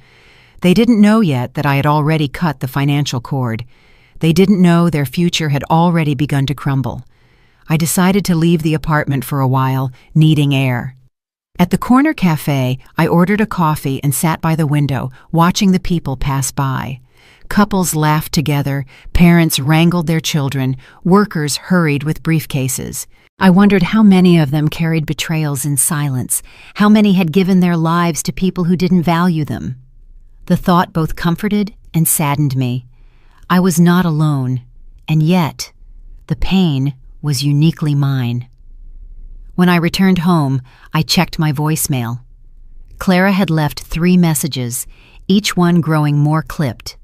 They didn't know yet that I had already cut the financial cord. They didn't know their future had already begun to crumble. I decided to leave the apartment for a while, needing air. At the corner cafe, I ordered a coffee and sat by the window, watching the people pass by. Couples laughed together, parents wrangled their children, workers hurried with briefcases. I wondered how many of them carried betrayals in silence, how many had given their lives to people who didn't value them. The thought both comforted and saddened me. I was not alone, and yet the pain was uniquely mine. When I returned home, I checked my voicemail. Clara had left 3 messages, each one growing more clipped.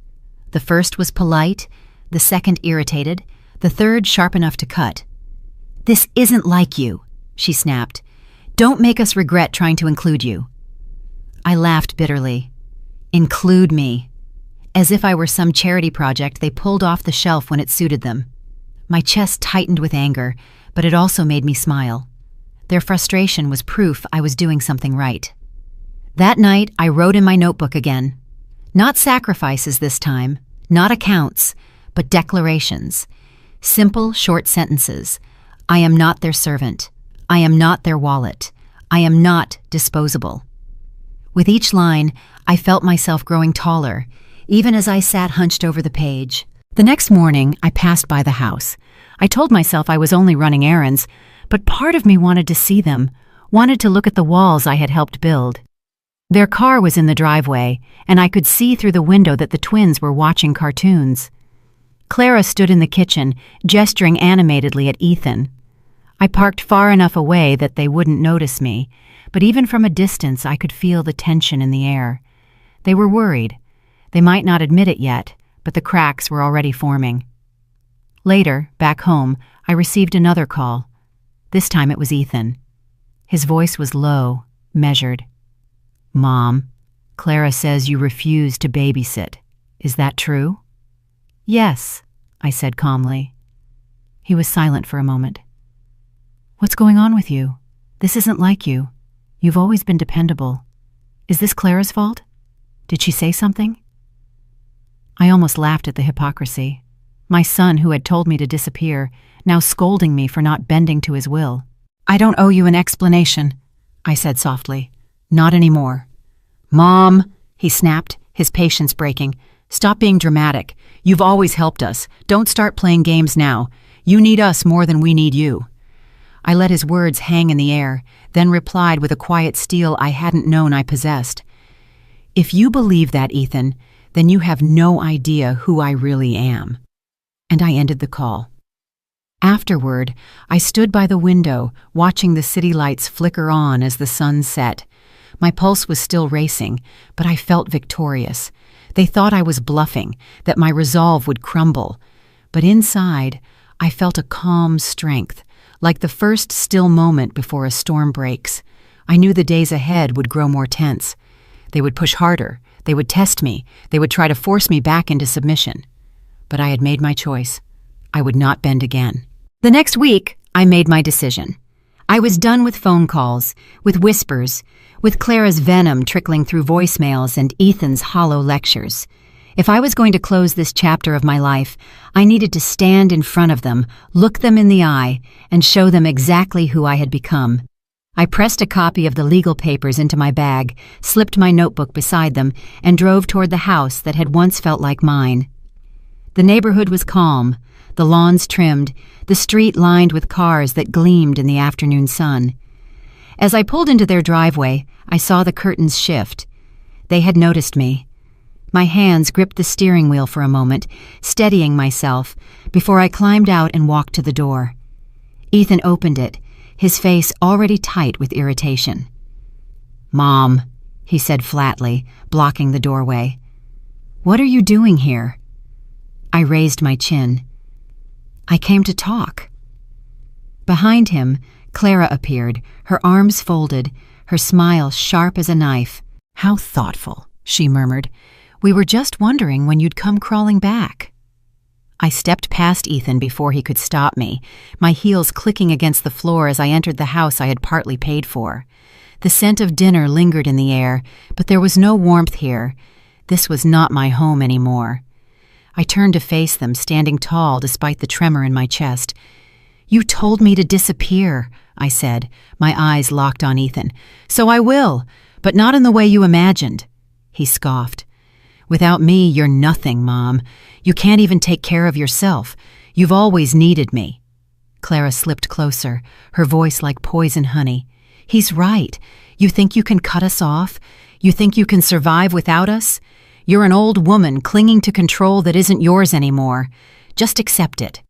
The first was polite, the second irritated, the third sharp enough to cut. "This isn't like you," she snapped. "Don't make us regret trying to include you." I laughed bitterly. Include me. As if I were some charity project they pulled off the shelf when it suited them. My chest tightened with anger, but it also made me smile. Their frustration was proof I was doing something right. That night, I wrote in my notebook again. Not sacrifices this time, not accounts, but declarations. Simple, short sentences. I am not their servant. I am not their wallet. I am not disposable. With each line, I felt myself growing taller, even as I sat hunched over the page. The next morning, I passed by the house. I told myself I was only running errands, but part of me wanted to see them, wanted to look at the walls I had helped build. Their car was in the driveway, and I could see through the window that the twins were watching cartoons. Clara stood in the kitchen, gesturing animatedly at Ethan. I parked far enough away that they wouldn't notice me, but even from a distance I could feel the tension in the air. They were worried. They might not admit it yet, but the cracks were already forming. Later, back home, I received another call. This time it was Ethan. His voice was low, measured. "Mom, Clara says you refuse to babysit. Is that true?" "Yes," I said calmly. He was silent for a moment. "What's going on with you? This isn't like you. You've always been dependable. Is this Clara's fault? Did she say something?" I almost laughed at the hypocrisy. My son, who had told me to disappear, now scolding me for not bending to his will. "I don't owe you an explanation," I said softly. "Not anymore." "Mom," he snapped, his patience breaking. "Stop being dramatic. You've always helped us. Don't start playing games now. You need us more than we need you." I let his words hang in the air, then replied with a quiet steel I hadn't known I possessed. "If you believe that, Ethan, then you have no idea who I really am." And I ended the call. Afterward, I stood by the window, watching the city lights flicker on as the sun set. My pulse was still racing, but I felt victorious. They thought I was bluffing, that my resolve would crumble. But inside, I felt a calm strength, like the first still moment before a storm breaks. I knew the days ahead would grow more tense. They would push harder. They would test me. They would try to force me back into submission. But I had made my choice. I would not bend again. The next week, I made my decision. I was done with phone calls, with whispers, with Clara's venom trickling through voicemails and Ethan's hollow lectures. If I was going to close this chapter of my life, I needed to stand in front of them, look them in the eye, and show them exactly who I had become. I pressed a copy of the legal papers into my bag, slipped my notebook beside them, and drove toward the house that had once felt like mine. The neighborhood was calm, the lawns trimmed, the street lined with cars that gleamed in the afternoon sun. As I pulled into their driveway, I saw the curtains shift. They had noticed me. My hands gripped the steering wheel for a moment, steadying myself, before I climbed out and walked to the door. Ethan opened it, his face already tight with irritation. "Mom," he said flatly, blocking the doorway. "What are you doing here?" I raised my chin. "I came to talk." Behind him, Clara appeared, her arms folded, her smile sharp as a knife. "How thoughtful," she murmured. "We were just wondering when you'd come crawling back." I stepped past Ethan before he could stop me, my heels clicking against the floor as I entered the house I had partly paid for. The scent of dinner lingered in the air, but there was no warmth here. This was not my home anymore. I turned to face them, standing tall despite the tremor in my chest. "You told me to disappear," I said, my eyes locked on Ethan. "So I will, but not in the way you imagined." He scoffed. "Without me, you're nothing, Mom. You can't even take care of yourself. You've always needed me." Clara slipped closer, her voice like poison honey. "He's right. You think you can cut us off? You think you can survive without us? You're an old woman clinging to control that isn't yours anymore. Just accept it."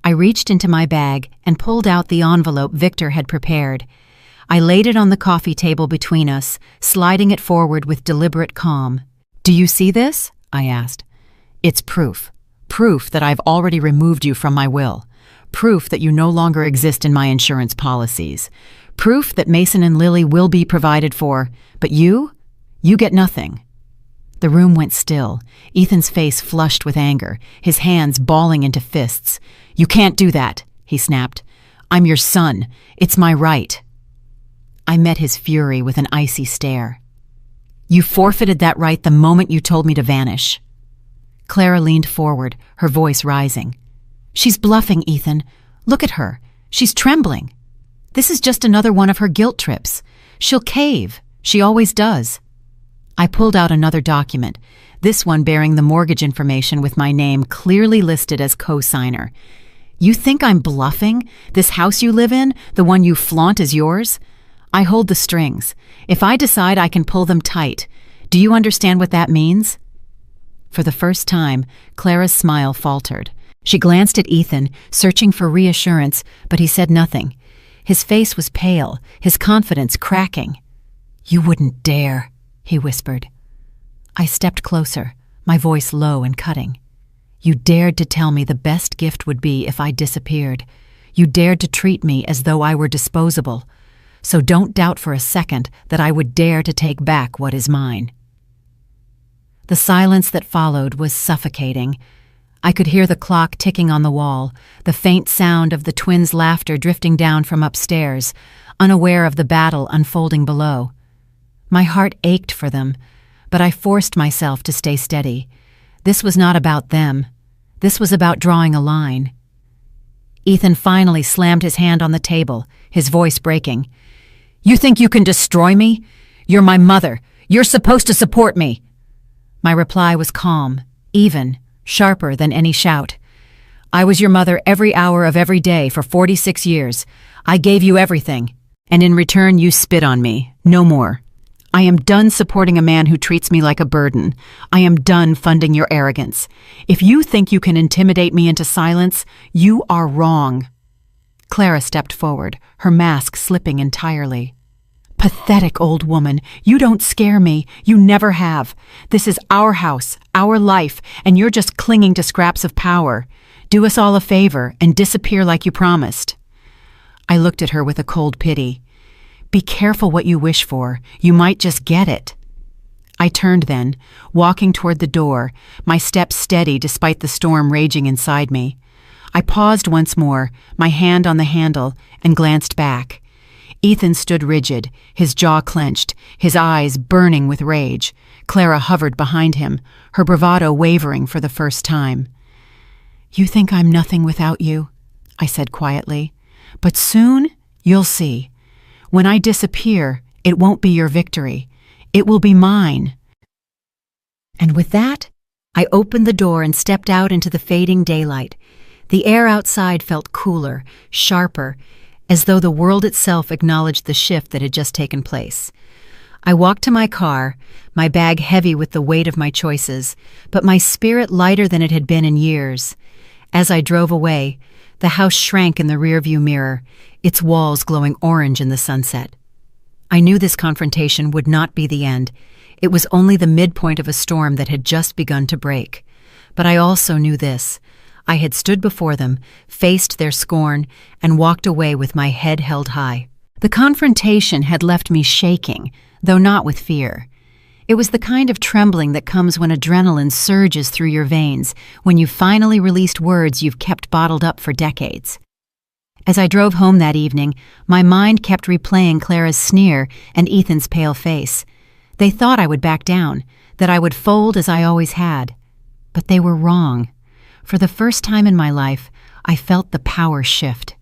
I reached into my bag and pulled out the envelope Victor had prepared. I laid it on the coffee table between us, sliding it forward with deliberate calm. "Do you see this?" I asked. "It's proof. Proof that I've already removed you from my will. Proof that you no longer exist in my insurance policies. Proof that Mason and Lily will be provided for, but you get nothing." The room went still, Ethan's face flushed with anger, his hands balling into fists. "You can't do that," he snapped. "I'm your son. It's my right." I met his fury with an icy stare. "You forfeited that right the moment you told me to vanish." Clara leaned forward, her voice rising. "She's bluffing, Ethan. Look at her. She's trembling. This is just another one of her guilt trips. She'll cave. She always does." I pulled out another document, this one bearing the mortgage information with my name clearly listed as co-signer. "You think I'm bluffing? This house you live in, the one you flaunt as yours? I hold the strings. If I decide I can pull them tight, do you understand what that means?" For the first time, Clara's smile faltered. She glanced at Ethan, searching for reassurance, but he said nothing. His face was pale, his confidence cracking. "You wouldn't dare," he whispered. I stepped closer, my voice low and cutting. "You dared to tell me the best gift would be if I disappeared. You dared to treat me as though I were disposable. So don't doubt for a second that I would dare to take back what is mine." The silence that followed was suffocating. I could hear the clock ticking on the wall, the faint sound of the twins' laughter drifting down from upstairs, unaware of the battle unfolding below. My heart ached for them, but I forced myself to stay steady. This was not about them. This was about drawing a line. Ethan finally slammed his hand on the table, his voice breaking. "You think you can destroy me? You're my mother. You're supposed to support me." My reply was calm, even, sharper than any shout. "I was your mother every hour of every day for 46 years. I gave you everything, and in return you spit on me. No more. I am done supporting a man who treats me like a burden. I am done funding your arrogance. If you think you can intimidate me into silence, you are wrong." Clara stepped forward, her mask slipping entirely. "Pathetic old woman, you don't scare me. You never have. This is our house, our life, and you're just clinging to scraps of power. Do us all a favor and disappear like you promised." I looked at her with a cold pity. "Be careful what you wish for. You might just get it." I turned then, walking toward the door, my steps steady despite the storm raging inside me. I paused once more, my hand on the handle, and glanced back. Ethan stood rigid, his jaw clenched, his eyes burning with rage. Clara hovered behind him, her bravado wavering for the first time. "You think I'm nothing without you," I said quietly. "But soon, you'll see. When I disappear, it won't be your victory. It will be mine." And with that, I opened the door and stepped out into the fading daylight. The air outside felt cooler, sharper, as though the world itself acknowledged the shift that had just taken place. I walked to my car, my bag heavy with the weight of my choices, but my spirit lighter than it had been in years. As I drove away, the house shrank in the rearview mirror, its walls glowing orange in the sunset. I knew this confrontation would not be the end. It was only the midpoint of a storm that had just begun to break. But I also knew this. I had stood before them, faced their scorn, and walked away with my head held high. The confrontation had left me shaking, though not with fear. It was the kind of trembling that comes when adrenaline surges through your veins, when you finally released words you've kept bottled up for decades. As I drove home that evening, my mind kept replaying Clara's sneer and Ethan's pale face. They thought I would back down, that I would fold as I always had. But they were wrong. For the first time in my life, I felt the power shift.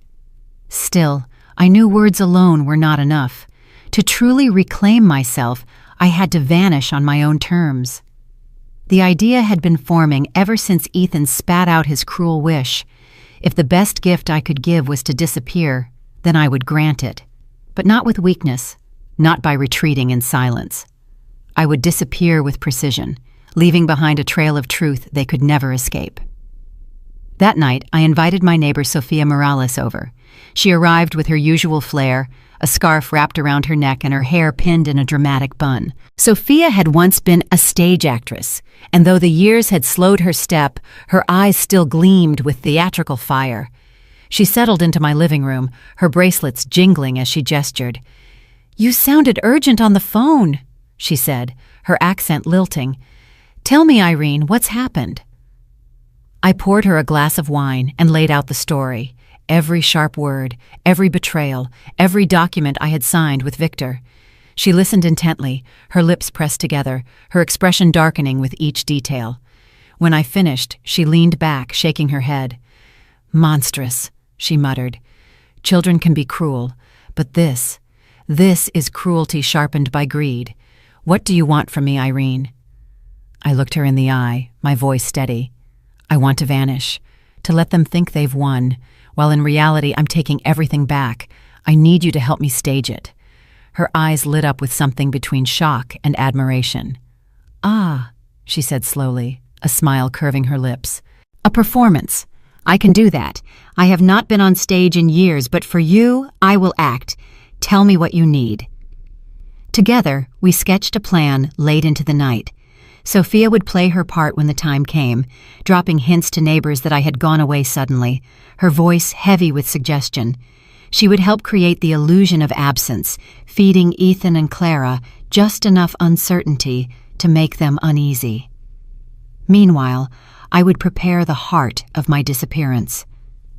Still, I knew words alone were not enough. To truly reclaim myself, I had to vanish on my own terms. The idea had been forming ever since Ethan spat out his cruel wish. If the best gift I could give was to disappear, then I would grant it. But not with weakness, not by retreating in silence. I would disappear with precision, leaving behind a trail of truth they could never escape. That night, I invited my neighbor Sophia Morales over. She arrived with her usual flair, a scarf wrapped around her neck and her hair pinned in a dramatic bun. Sophia had once been a stage actress, and though the years had slowed her step, her eyes still gleamed with theatrical fire. She settled into my living room, her bracelets jingling as she gestured. "You sounded urgent on the phone," she said, her accent lilting. "Tell me, Irene, what's happened?" I poured her a glass of wine and laid out the story. Every sharp word, every betrayal, every document I had signed with Victor. She listened intently, her lips pressed together, her expression darkening with each detail. When I finished, she leaned back, shaking her head. "Monstrous," she muttered. "Children can be cruel, but this is cruelty sharpened by greed. What do you want from me, Irene?" I looked her in the eye, my voice steady. "I want to vanish, to let them think they've won, while in reality I'm taking everything back. I need you to help me stage it." Her eyes lit up with something between shock and admiration. "Ah," she said slowly, a smile curving her lips. "A performance. I can do that. I have not been on stage in years, but for you, I will act. Tell me what you need." Together, we sketched a plan late into the night. Sophia would play her part when the time came, dropping hints to neighbors that I had gone away suddenly, her voice heavy with suggestion. She would help create the illusion of absence, feeding Ethan and Clara just enough uncertainty to make them uneasy. Meanwhile, I would prepare the heart of my disappearance.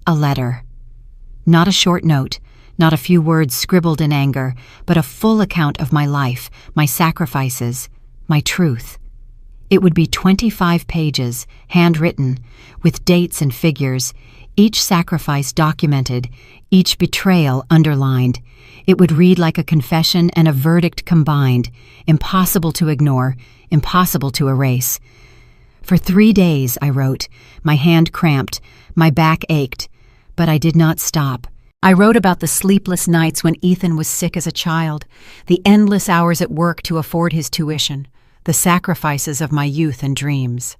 A letter. Not a short note, not a few words scribbled in anger, but a full account of my life, my sacrifices, my truth. It would be 25 pages, handwritten, with dates and figures, each sacrifice documented, each betrayal underlined. It would read like a confession and a verdict combined, impossible to ignore, impossible to erase. For 3 days, I wrote, my hand cramped, my back ached, but I did not stop. I wrote about the sleepless nights when Ethan was sick as a child, the endless hours at work to afford his tuition, the sacrifices of my youth and dreams.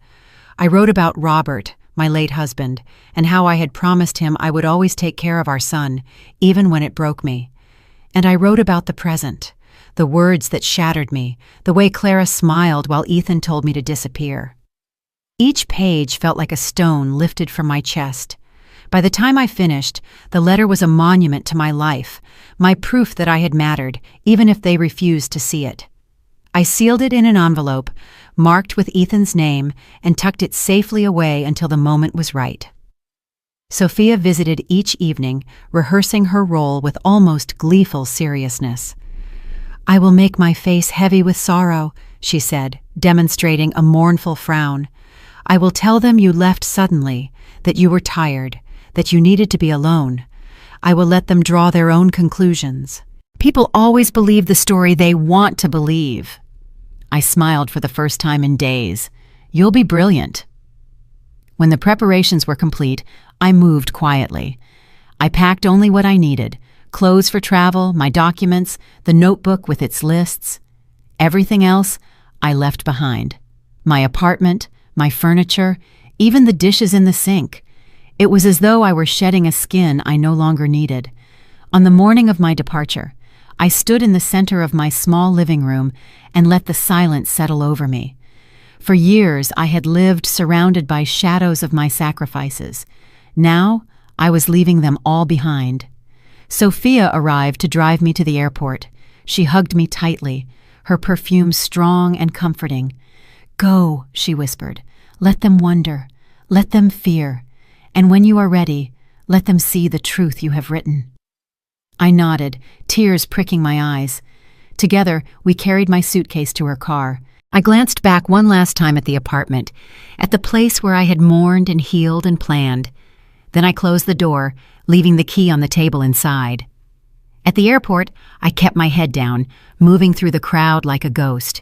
I wrote about Robert, my late husband, and how I had promised him I would always take care of our son, even when it broke me. And I wrote about the present, the words that shattered me, the way Clara smiled while Ethan told me to disappear. Each page felt like a stone lifted from my chest. By the time I finished, the letter was a monument to my life, my proof that I had mattered, even if they refused to see it. I sealed it in an envelope, marked with Ethan's name, and tucked it safely away until the moment was right. Sophia visited each evening, rehearsing her role with almost gleeful seriousness. "I will make my face heavy with sorrow," she said, demonstrating a mournful frown. "I will tell them you left suddenly, that you were tired, that you needed to be alone. I will let them draw their own conclusions. People always believe the story they want to believe." I smiled for the first time in days. "You'll be brilliant." When the preparations were complete, I moved quietly. I packed only what I needed: clothes for travel, my documents, the notebook with its lists. Everything else I left behind. My apartment, my furniture, even the dishes in the sink. It was as though I were shedding a skin I no longer needed. On the morning of my departure, I stood in the center of my small living room and let the silence settle over me. For years, I had lived surrounded by shadows of my sacrifices. Now, I was leaving them all behind. Sophia arrived to drive me to the airport. She hugged me tightly, her perfume strong and comforting. "Go," she whispered. "Let them wonder. Let them fear. And when you are ready, let them see the truth you have written." I nodded, tears pricking my eyes. Together, we carried my suitcase to her car. I glanced back one last time at the apartment, at the place where I had mourned and healed and planned. Then I closed the door, leaving the key on the table inside. At the airport, I kept my head down, moving through the crowd like a ghost.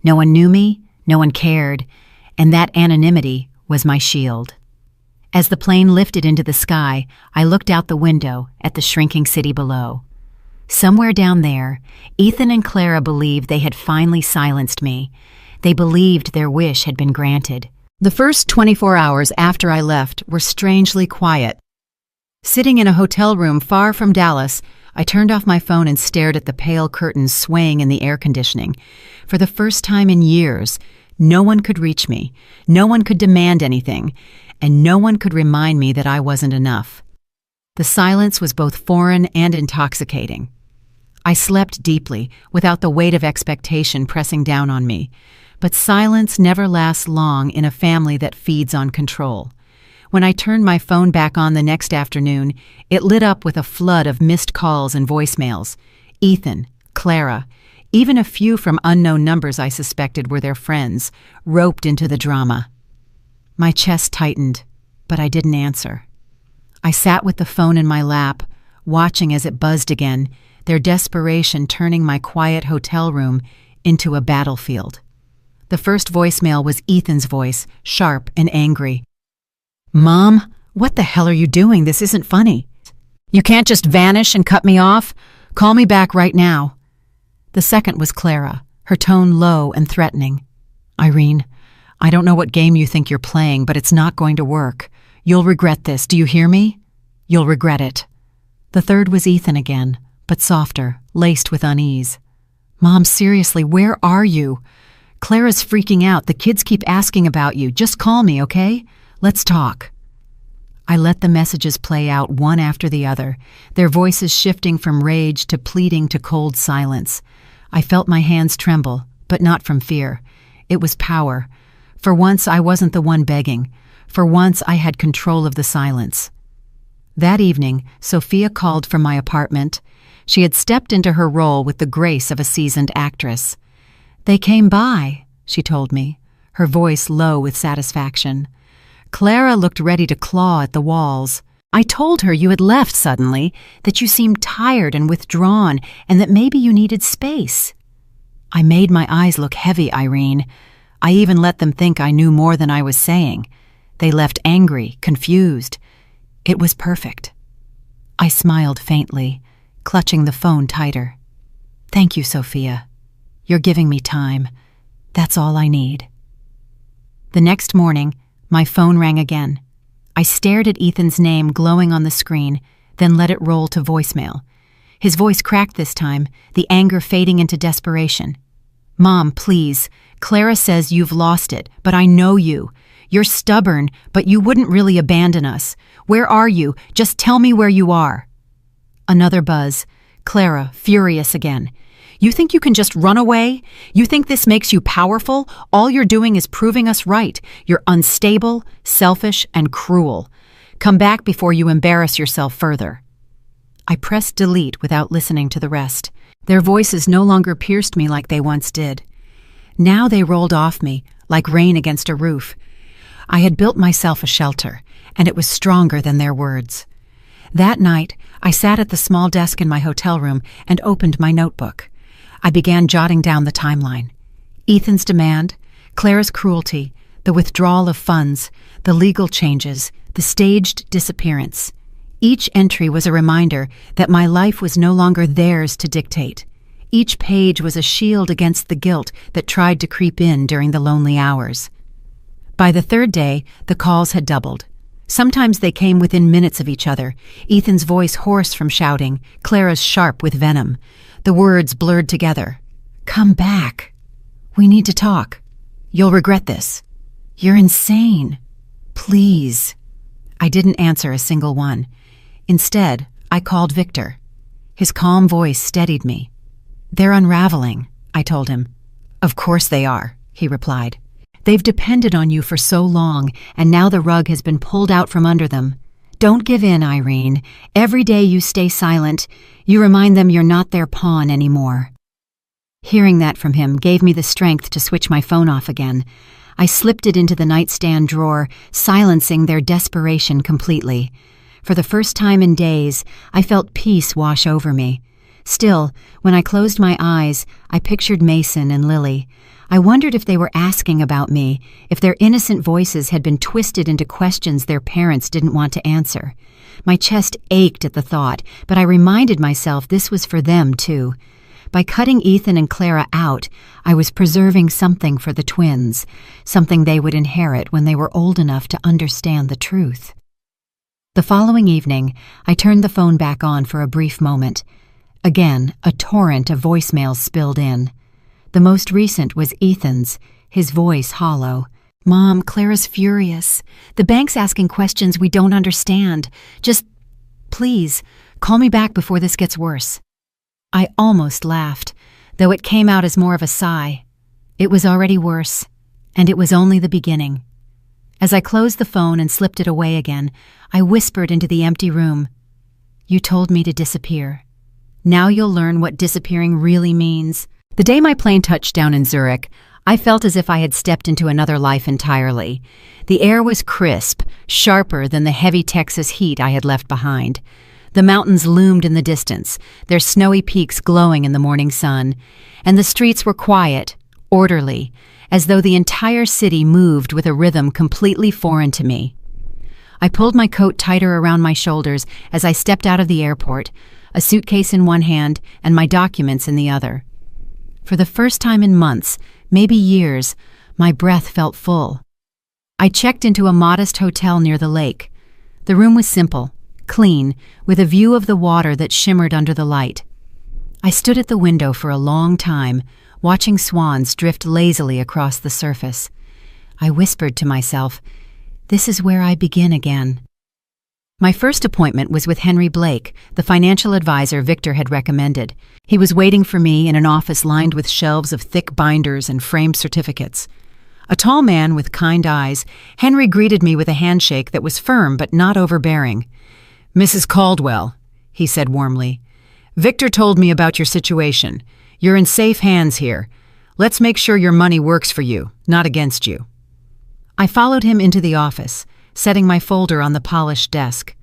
No one knew me, no one cared, and that anonymity was my shield. As the plane lifted into the sky, I looked out the window at the shrinking city below. Somewhere down there, Ethan and Clara believed they had finally silenced me. They believed their wish had been granted. The first 24 hours after I left were strangely quiet. Sitting in a hotel room far from Dallas, I turned off my phone and stared at the pale curtains swaying in the air conditioning. For the first time in years, no one could reach me, no one could demand anything, and no one could remind me that I wasn't enough. The silence was both foreign and intoxicating. I slept deeply, without the weight of expectation pressing down on me. But silence never lasts long in a family that feeds on control. When I turned my phone back on the next afternoon, it lit up with a flood of missed calls and voicemails. Ethan, Clara, even a few from unknown numbers I suspected were their friends, roped into the drama. My chest tightened, but I didn't answer. I sat with the phone in my lap, watching as it buzzed again, their desperation turning my quiet hotel room into a battlefield. The first voicemail was Ethan's voice, sharp and angry. "Mom, what the hell are you doing? This isn't funny. You can't just vanish and cut me off. Call me back right now." The second was Clara, her tone low and threatening. "Irene, I don't know what game you think you're playing, but it's not going to work. You'll regret this, do you hear me? You'll regret it." The third was Ethan again, but softer, laced with unease. "Mom, seriously, where are you? Clara's freaking out. The kids keep asking about you. Just call me, okay? Let's talk." I let the messages play out one after the other, their voices shifting from rage to pleading to cold silence. I felt my hands tremble, but not from fear. It was power. For once, I wasn't the one begging. For once, I had control of the silence. That evening, Sophia called from my apartment. She had stepped into her role with the grace of a seasoned actress. "They came by," she told me, her voice low with satisfaction. Clara looked ready to claw at the walls. "I told her you had left suddenly, that you seemed tired and withdrawn, and that maybe you needed space." I made my eyes look heavy, Irene. I even let them think I knew more than I was saying. They left angry, confused. It was perfect. I smiled faintly, clutching the phone tighter. Thank you, Sophia. You're giving me time. That's all I need. The next morning, my phone rang again. I stared at Ethan's name glowing on the screen, then let it roll to voicemail. His voice cracked this time, the anger fading into desperation. Mom, please. Clara says you've lost it, but I know you. You're stubborn, but you wouldn't really abandon us. Where are you? Just tell me where you are. Another buzz. Clara, furious again. You think you can just run away? You think this makes you powerful? All you're doing is proving us right. You're unstable, selfish, and cruel. Come back before you embarrass yourself further. I pressed delete without listening to the rest. Their voices no longer pierced me like they once did. Now they rolled off me, like rain against a roof. I had built myself a shelter, and it was stronger than their words. That night, I sat at the small desk in my hotel room and opened my notebook. I began jotting down the timeline. Ethan's demand, Clara's cruelty, the withdrawal of funds, the legal changes, the staged disappearance. Each entry was a reminder that my life was no longer theirs to dictate. Each page was a shield against the guilt that tried to creep in during the lonely hours. By the third day, the calls had doubled. Sometimes they came within minutes of each other, Ethan's voice hoarse from shouting, Clara's sharp with venom. The words blurred together. Come back. We need to talk. You'll regret this. You're insane. Please. I didn't answer a single one. Instead, I called Victor. His calm voice steadied me. They're unraveling, I told him. Of course they are, he replied. They've depended on you for so long, and now the rug has been pulled out from under them. Don't give in, Irene. Every day you stay silent, you remind them you're not their pawn anymore. Hearing that from him gave me the strength to switch my phone off again. I slipped it into the nightstand drawer, silencing their desperation completely. For the first time in days, I felt peace wash over me. Still, when I closed my eyes, I pictured Mason and Lily. I wondered if they were asking about me, if their innocent voices had been twisted into questions their parents didn't want to answer. My chest ached at the thought, but I reminded myself this was for them, too. By cutting Ethan and Clara out, I was preserving something for the twins, something they would inherit when they were old enough to understand the truth. The following evening, I turned the phone back on for a brief moment. Again, a torrent of voicemails spilled in. The most recent was Ethan's, his voice hollow. Mom, Clara's furious. The bank's asking questions we don't understand. Just, please, call me back before this gets worse. I almost laughed, though it came out as more of a sigh. It was already worse, and it was only the beginning. As I closed the phone and slipped it away again, I whispered into the empty room. You told me to disappear. Now you'll learn what disappearing really means. The day my plane touched down in Zurich, I felt as if I had stepped into another life entirely. The air was crisp, sharper than the heavy Texas heat I had left behind. The mountains loomed in the distance, their snowy peaks glowing in the morning sun, and the streets were quiet, orderly, as though the entire city moved with a rhythm completely foreign to me. I pulled my coat tighter around my shoulders as I stepped out of the airport, a suitcase in one hand and my documents in the other. For the first time in months, maybe years, my breath felt full. I checked into a modest hotel near the lake. The room was simple, clean, with a view of the water that shimmered under the light. I stood at the window for a long time, watching swans drift lazily across the surface. I whispered to myself, "This is where I begin again." My first appointment was with Henry Blake, the financial advisor Victor had recommended. He was waiting for me in an office lined with shelves of thick binders and framed certificates. A tall man with kind eyes, Henry greeted me with a handshake that was firm but not overbearing. "Mrs. Caldwell," he said warmly, "Victor told me about your situation. You're in safe hands here. Let's make sure your money works for you, not against you." I followed him into the office, setting my folder on the polished desk.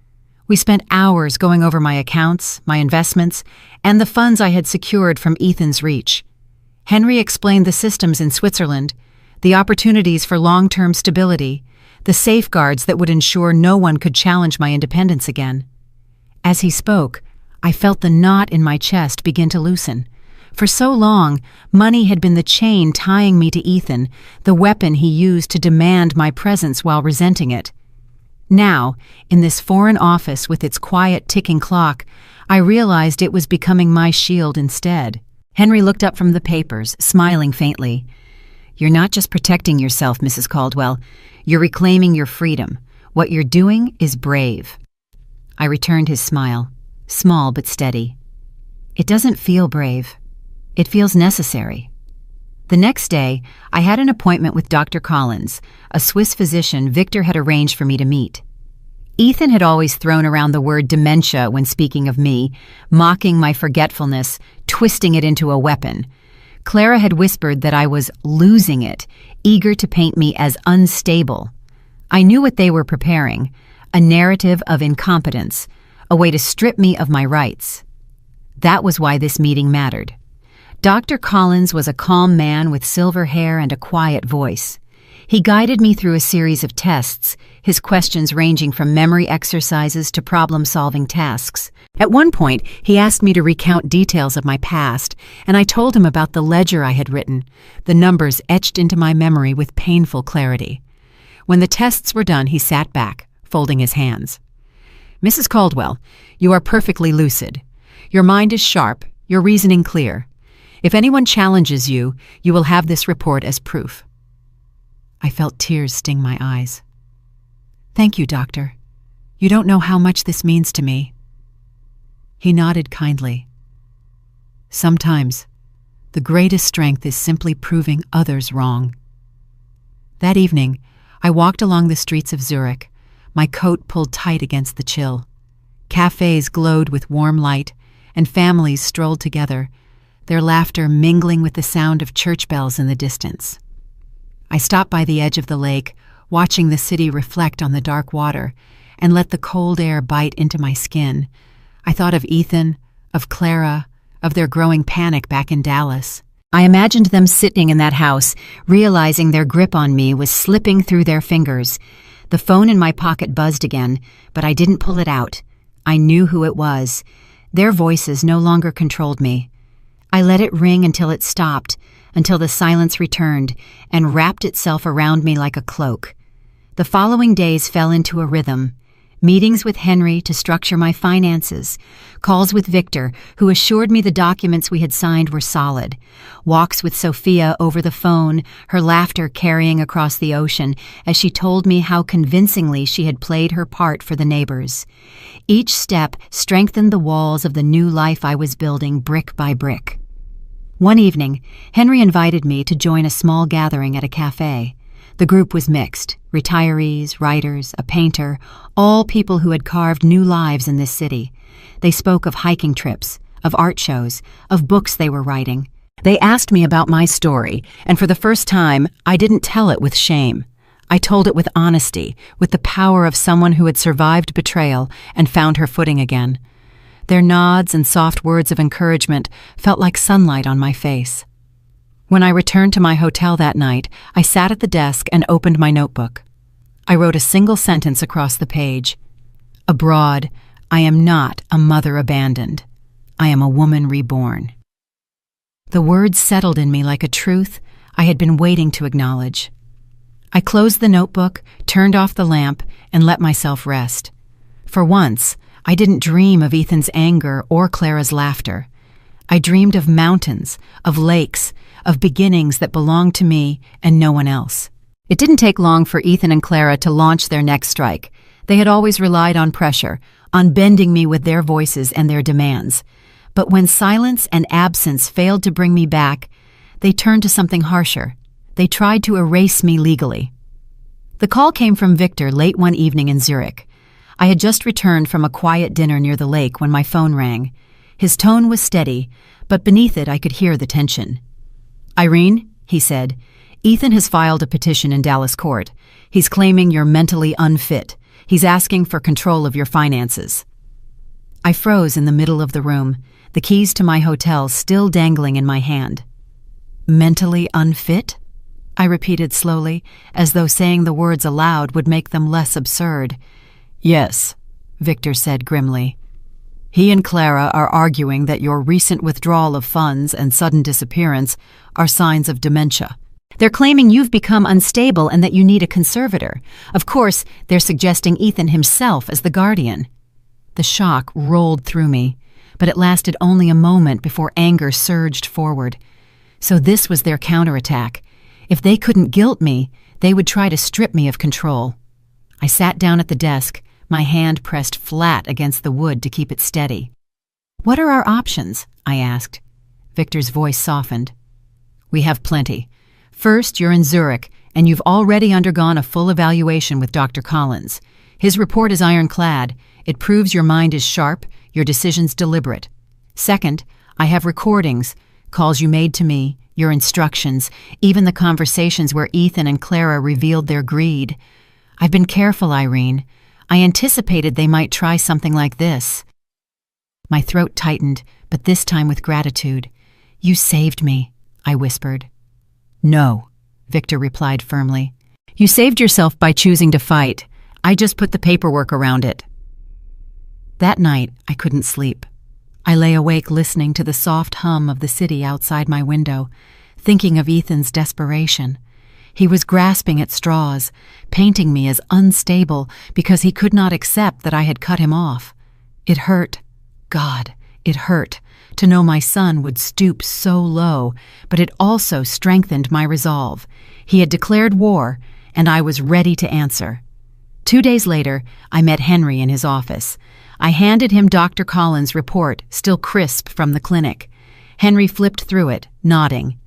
We spent hours going over my accounts, my investments, and the funds I had secured from Ethan's reach. Henry explained the systems in Switzerland, the opportunities for long-term stability, the safeguards that would ensure no one could challenge my independence again. As he spoke, I felt the knot in my chest begin to loosen. For so long, money had been the chain tying me to Ethan, the weapon he used to demand my presence while resenting it. Now, in this foreign office with its quiet ticking clock, I realized it was becoming my shield instead. Henry looked up from the papers, smiling faintly. "You're not just protecting yourself, Mrs. Caldwell. You're reclaiming your freedom. What you're doing is brave." I returned his smile, small but steady. "It doesn't feel brave. It feels necessary." The next day, I had an appointment with Dr. Collins, a Swiss physician Victor had arranged for me to meet. Ethan had always thrown around the word dementia when speaking of me, mocking my forgetfulness, twisting it into a weapon. Clara had whispered that I was losing it, eager to paint me as unstable. I knew what they were preparing, a narrative of incompetence, a way to strip me of my rights. That was why this meeting mattered. Dr. Collins was a calm man with silver hair and a quiet voice. He guided me through a series of tests, his questions ranging from memory exercises to problem-solving tasks. At one point, he asked me to recount details of my past, and I told him about the ledger I had written, the numbers etched into my memory with painful clarity. When the tests were done, he sat back, folding his hands. "Mrs. Caldwell, you are perfectly lucid. Your mind is sharp, your reasoning clear. If anyone challenges you, you will have this report as proof." I felt tears sting my eyes. "Thank you, Doctor. You don't know how much this means to me." He nodded kindly. "Sometimes, the greatest strength is simply proving others wrong." That evening, I walked along the streets of Zurich, my coat pulled tight against the chill. Cafes glowed with warm light, and families strolled together, their laughter mingling with the sound of church bells in the distance. I stopped by the edge of the lake, watching the city reflect on the dark water, and let the cold air bite into my skin. I thought of Ethan, of Clara, of their growing panic back in Dallas. I imagined them sitting in that house, realizing their grip on me was slipping through their fingers. The phone in my pocket buzzed again, but I didn't pull it out. I knew who it was. Their voices no longer controlled me. I let it ring until it stopped, until the silence returned and wrapped itself around me like a cloak. The following days fell into a rhythm. Meetings with Henry to structure my finances, calls with Victor, who assured me the documents we had signed were solid, walks with Sophia over the phone, her laughter carrying across the ocean as she told me how convincingly she had played her part for the neighbors. Each step strengthened the walls of the new life I was building brick by brick. One evening, Henry invited me to join a small gathering at a cafe. The group was mixed, retirees, writers, a painter, all people who had carved new lives in this city. They spoke of hiking trips, of art shows, of books they were writing. They asked me about my story, and for the first time, I didn't tell it with shame. I told it with honesty, with the power of someone who had survived betrayal and found her footing again. Their nods and soft words of encouragement felt like sunlight on my face. When I returned to my hotel that night, I sat at the desk and opened my notebook. I wrote a single sentence across the page. Abroad, I am not a mother abandoned. I am a woman reborn. The words settled in me like a truth I had been waiting to acknowledge. I closed the notebook, turned off the lamp, and let myself rest. For once, I didn't dream of Ethan's anger or Clara's laughter. I dreamed of mountains, of lakes, of beginnings that belonged to me and no one else. It didn't take long for Ethan and Clara to launch their next strike. They had always relied on pressure, on bending me with their voices and their demands. But when silence and absence failed to bring me back, they turned to something harsher. They tried to erase me legally. The call came from Victor late one evening in Zurich. I had just returned from a quiet dinner near the lake when my phone rang. His tone was steady, but beneath it I could hear the tension. "Irene," he said, "Ethan has filed a petition in Dallas court. He's claiming you're mentally unfit. He's asking for control of your finances." I froze in the middle of the room, the keys to my hotel still dangling in my hand. "Mentally unfit?" I repeated slowly, as though saying the words aloud would make them less absurd. "Yes," Victor said grimly. He and Clara are arguing that your recent withdrawal of funds and sudden disappearance are signs of dementia. They're claiming you've become unstable and that you need a conservator. Of course, they're suggesting Ethan himself as the guardian. The shock rolled through me, but it lasted only a moment before anger surged forward. So this was their counterattack. If they couldn't guilt me, they would try to strip me of control. I sat down at the desk, my hand pressed flat against the wood to keep it steady. "What are our options?" I asked. Victor's voice softened. "We have plenty. First, you're in Zurich, and you've already undergone a full evaluation with Dr. Collins. His report is ironclad. It proves your mind is sharp, your decisions deliberate. Second, I have recordings, calls you made to me, your instructions, even the conversations where Ethan and Clara revealed their greed. I've been careful, Irene. I anticipated they might try something like this." My throat tightened, but this time with gratitude. "You saved me," I whispered. "No," Victor replied firmly. "You saved yourself by choosing to fight. I just put the paperwork around it." That night, I couldn't sleep. I lay awake listening to the soft hum of the city outside my window, thinking of Ethan's desperation. He was grasping at straws, painting me as unstable because he could not accept that I had cut him off. It hurt. God, it hurt to know my son would stoop so low, but it also strengthened my resolve. He had declared war, and I was ready to answer. 2 days later, I met Henry in his office. I handed him Dr. Collins' report, still crisp from the clinic. Henry flipped through it, nodding.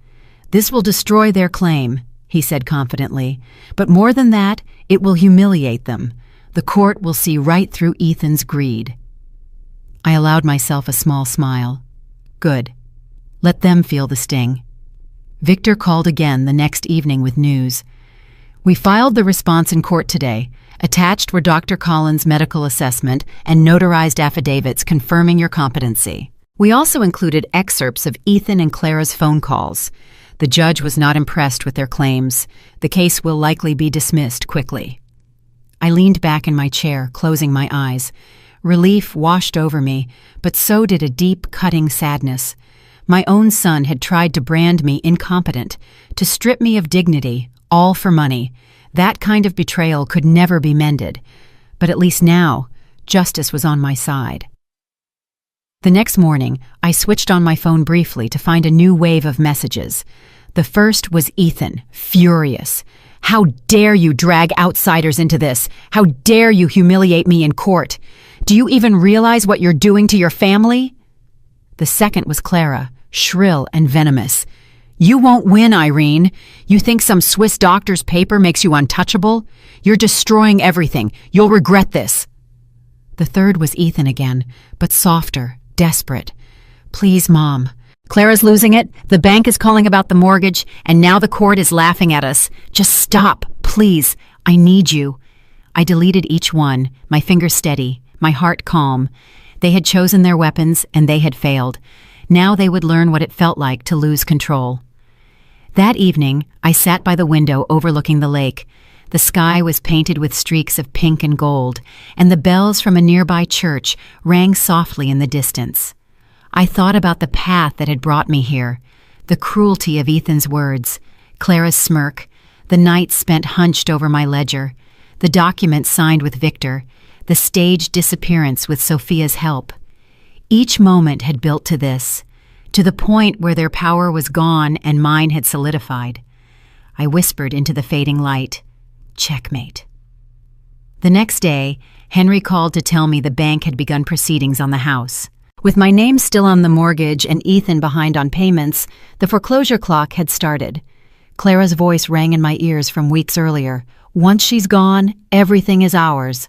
"This will destroy their claim," he said confidently. "But more than that, it will humiliate them. The court will see right through Ethan's greed." I allowed myself a small smile. Good. Let them feel the sting. Victor called again the next evening with news. "We filed the response in court today. Attached were Dr. Collins' medical assessment and notarized affidavits confirming your competency. We also included excerpts of Ethan and Clara's phone calls. The judge was not impressed with their claims. The case will likely be dismissed quickly." I leaned back in my chair, closing my eyes. Relief washed over me, but so did a deep, cutting sadness. My own son had tried to brand me incompetent, to strip me of dignity, all for money. That kind of betrayal could never be mended. But at least now, justice was on my side. The next morning, I switched on my phone briefly to find a new wave of messages. The first was Ethan, furious. "How dare you drag outsiders into this? How dare you humiliate me in court? Do you even realize what you're doing to your family?" The second was Clara, shrill and venomous. "You won't win, Irene. You think some Swiss doctor's paper makes you untouchable? You're destroying everything. You'll regret this." The third was Ethan again, but softer, desperate. "Please, Mom. Clara's losing it, the bank is calling about the mortgage, and now the court is laughing at us. Just stop, please. I need you." I deleted each one, my fingers steady, my heart calm. They had chosen their weapons, and they had failed. Now they would learn what it felt like to lose control. That evening, I sat by the window overlooking the lake. The sky was painted with streaks of pink and gold, and the bells from a nearby church rang softly in the distance. I thought about the path that had brought me here, the cruelty of Ethan's words, Clara's smirk, the nights spent hunched over my ledger, the documents signed with Victor, the staged disappearance with Sophia's help. Each moment had built to this, to the point where their power was gone and mine had solidified. I whispered into the fading light, "Checkmate." The next day, Henry called to tell me the bank had begun proceedings on the house. With my name still on the mortgage and Ethan behind on payments, the foreclosure clock had started. Clara's voice rang in my ears from weeks earlier. "Once she's gone, everything is ours."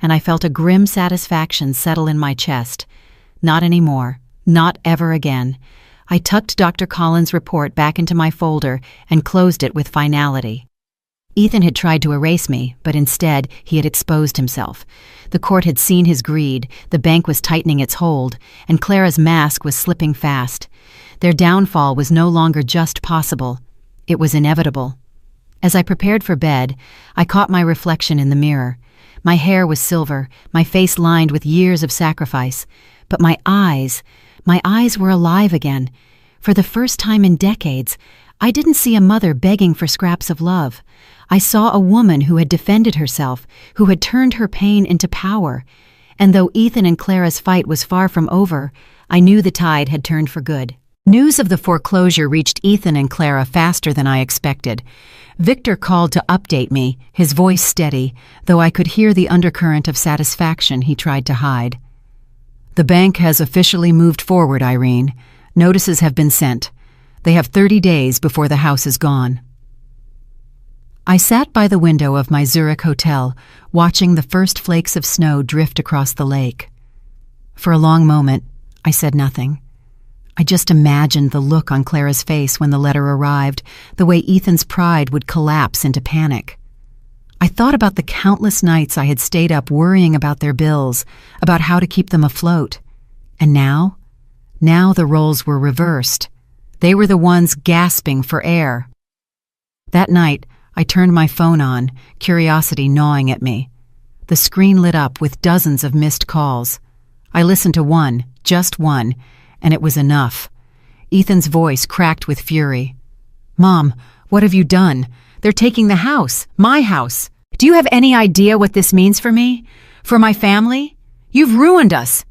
And I felt a grim satisfaction settle in my chest. Not anymore. Not ever again. I tucked Dr. Collins' report back into my folder and closed it with finality. Ethan had tried to erase me, but instead he had exposed himself. The court had seen his greed, the bank was tightening its hold, and Clara's mask was slipping fast. Their downfall was no longer just possible. It was inevitable. As I prepared for bed, I caught my reflection in the mirror. My hair was silver, my face lined with years of sacrifice, But my eyes were alive again. For the first time in decades, I didn't see a mother begging for scraps of love. I saw a woman who had defended herself, who had turned her pain into power. And though Ethan and Clara's fight was far from over, I knew the tide had turned for good. News of the foreclosure reached Ethan and Clara faster than I expected. Victor called to update me, his voice steady, though I could hear the undercurrent of satisfaction he tried to hide. "The bank has officially moved forward, Irene. Notices have been sent. They have 30 days before the house is gone." I sat by the window of my Zurich hotel, watching the first flakes of snow drift across the lake. For a long moment, I said nothing. I just imagined the look on Clara's face when the letter arrived, the way Ethan's pride would collapse into panic. I thought about the countless nights I had stayed up worrying about their bills, about how to keep them afloat. And now the roles were reversed. They were the ones gasping for air. That night, I turned my phone on, curiosity gnawing at me. The screen lit up with dozens of missed calls. I listened to one, just one, and it was enough. Ethan's voice cracked with fury. "Mom, what have you done? They're taking the house, my house. Do you have any idea what this means for me? For my family? You've ruined us."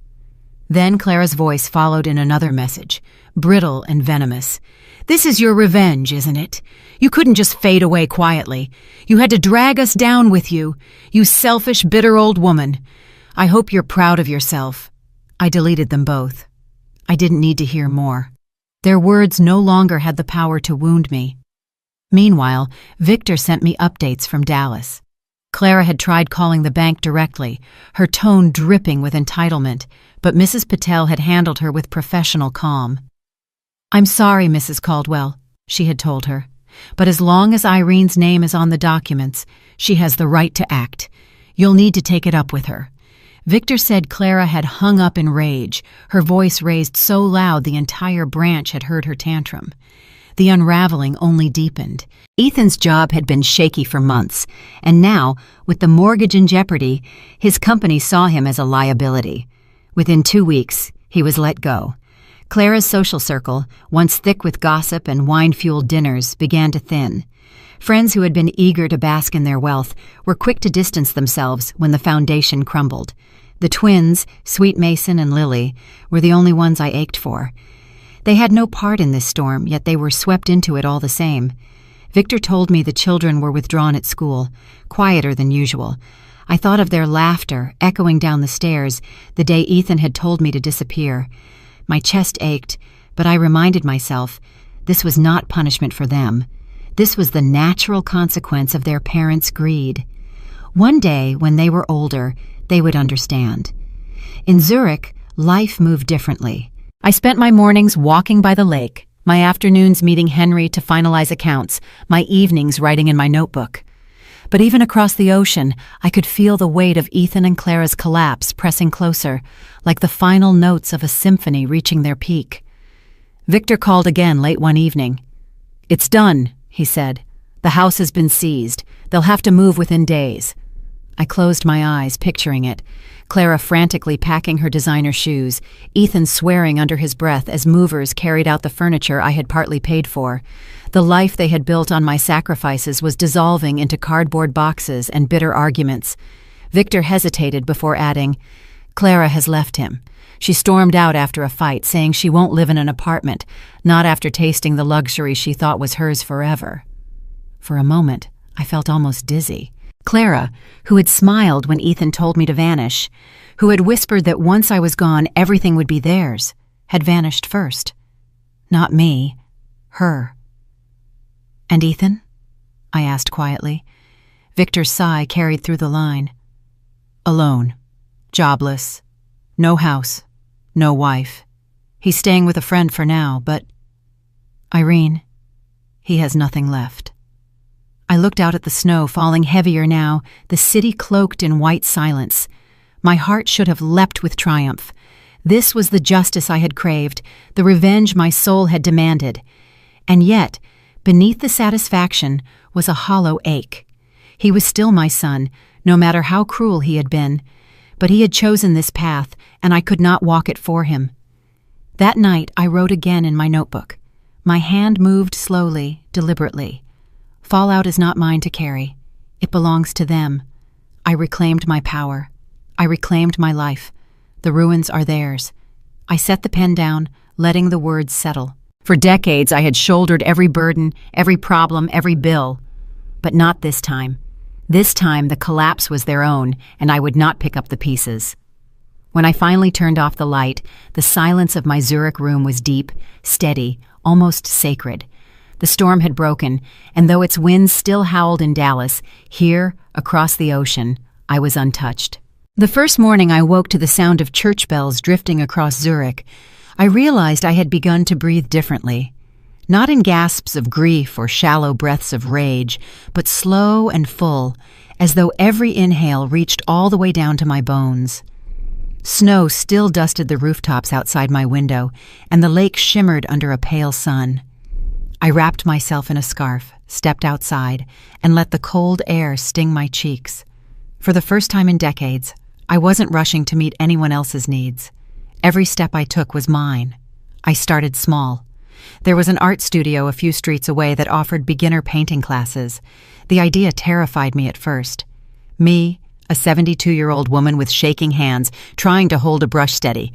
Then Clara's voice followed in another message, brittle and venomous. "This is your revenge, isn't it? You couldn't just fade away quietly. You had to drag us down with you, you selfish, bitter old woman. I hope you're proud of yourself." I deleted them both. I didn't need to hear more. Their words no longer had the power to wound me. Meanwhile, Victor sent me updates from Dallas. Clara had tried calling the bank directly, her tone dripping with entitlement, but Mrs. Patel had handled her with professional calm. "I'm sorry, Mrs. Caldwell," she had told her, "but as long as Irene's name is on the documents, she has the right to act. You'll need to take it up with her." Victor said Clara had hung up in rage, her voice raised so loud the entire branch had heard her tantrum. The unraveling only deepened. Ethan's job had been shaky for months, and now, with the mortgage in jeopardy, his company saw him as a liability. Within 2 weeks, he was let go. Clara's social circle, once thick with gossip and wine-fueled dinners, began to thin. Friends who had been eager to bask in their wealth were quick to distance themselves when the foundation crumbled. The twins, Sweet Mason and Lily, were the only ones I ached for. They had no part in this storm, yet they were swept into it all the same. Victor told me the children were withdrawn at school, quieter than usual. I thought of their laughter echoing down the stairs the day Ethan had told me to disappear. My chest ached, but I reminded myself this was not punishment for them. This was the natural consequence of their parents' greed. One day, when they were older, they would understand. In Zurich, life moved differently. I spent my mornings walking by the lake, my afternoons meeting Henry to finalize accounts, my evenings writing in my notebook. But even across the ocean, I could feel the weight of Ethan and Clara's collapse pressing closer, like the final notes of a symphony reaching their peak. Victor called again late one evening. "It's done," he said. "The house has been seized. They'll have to move within days." I closed my eyes, picturing it. Clara frantically packing her designer shoes, Ethan swearing under his breath as movers carried out the furniture I had partly paid for. The life they had built on my sacrifices was dissolving into cardboard boxes and bitter arguments. Victor hesitated before adding, "Clara has left him. She stormed out after a fight, saying she won't live in an apartment, not after tasting the luxury she thought was hers forever." For a moment, I felt almost dizzy. Clara, who had smiled when Ethan told me to vanish, who had whispered that once I was gone everything would be theirs, had vanished first. Not me, her. "And Ethan?" I asked quietly. Victor's sigh carried through the line. "Alone, jobless, no house, no wife. He's staying with a friend for now, but Irene, he has nothing left." I looked out at the snow falling heavier now, the city cloaked in white silence. My heart should have leapt with triumph. This was the justice I had craved, the revenge my soul had demanded. And yet, beneath the satisfaction was a hollow ache. He was still my son, no matter how cruel he had been. but he had chosen this path, and I could not walk it for him. That night I wrote again in my notebook. My hand moved slowly, deliberately. Fallout is not mine to carry. It belongs to them. I reclaimed my power. I reclaimed my life. The ruins are theirs. I set the pen down, letting the words settle. For decades I had shouldered every burden, every problem, every bill. But not this time. This time the collapse was their own, and I would not pick up the pieces. When I finally turned off the light, the silence of my Zurich room was deep, steady, almost sacred. The storm had broken, and though its winds still howled in Dallas, here, across the ocean, I was untouched. The first morning I woke to the sound of church bells drifting across Zurich. I realized I had begun to breathe differently. Not in gasps of grief or shallow breaths of rage, but slow and full, as though every inhale reached all the way down to my bones. Snow still dusted the rooftops outside my window, and the lake shimmered under a pale sun. I wrapped myself in a scarf, stepped outside, and let the cold air sting my cheeks. For the first time in decades, I wasn't rushing to meet anyone else's needs. Every step I took was mine. I started small. There was an art studio a few streets away that offered beginner painting classes. The idea terrified me at first. Me, a 72-year-old woman with shaking hands, trying to hold a brush steady.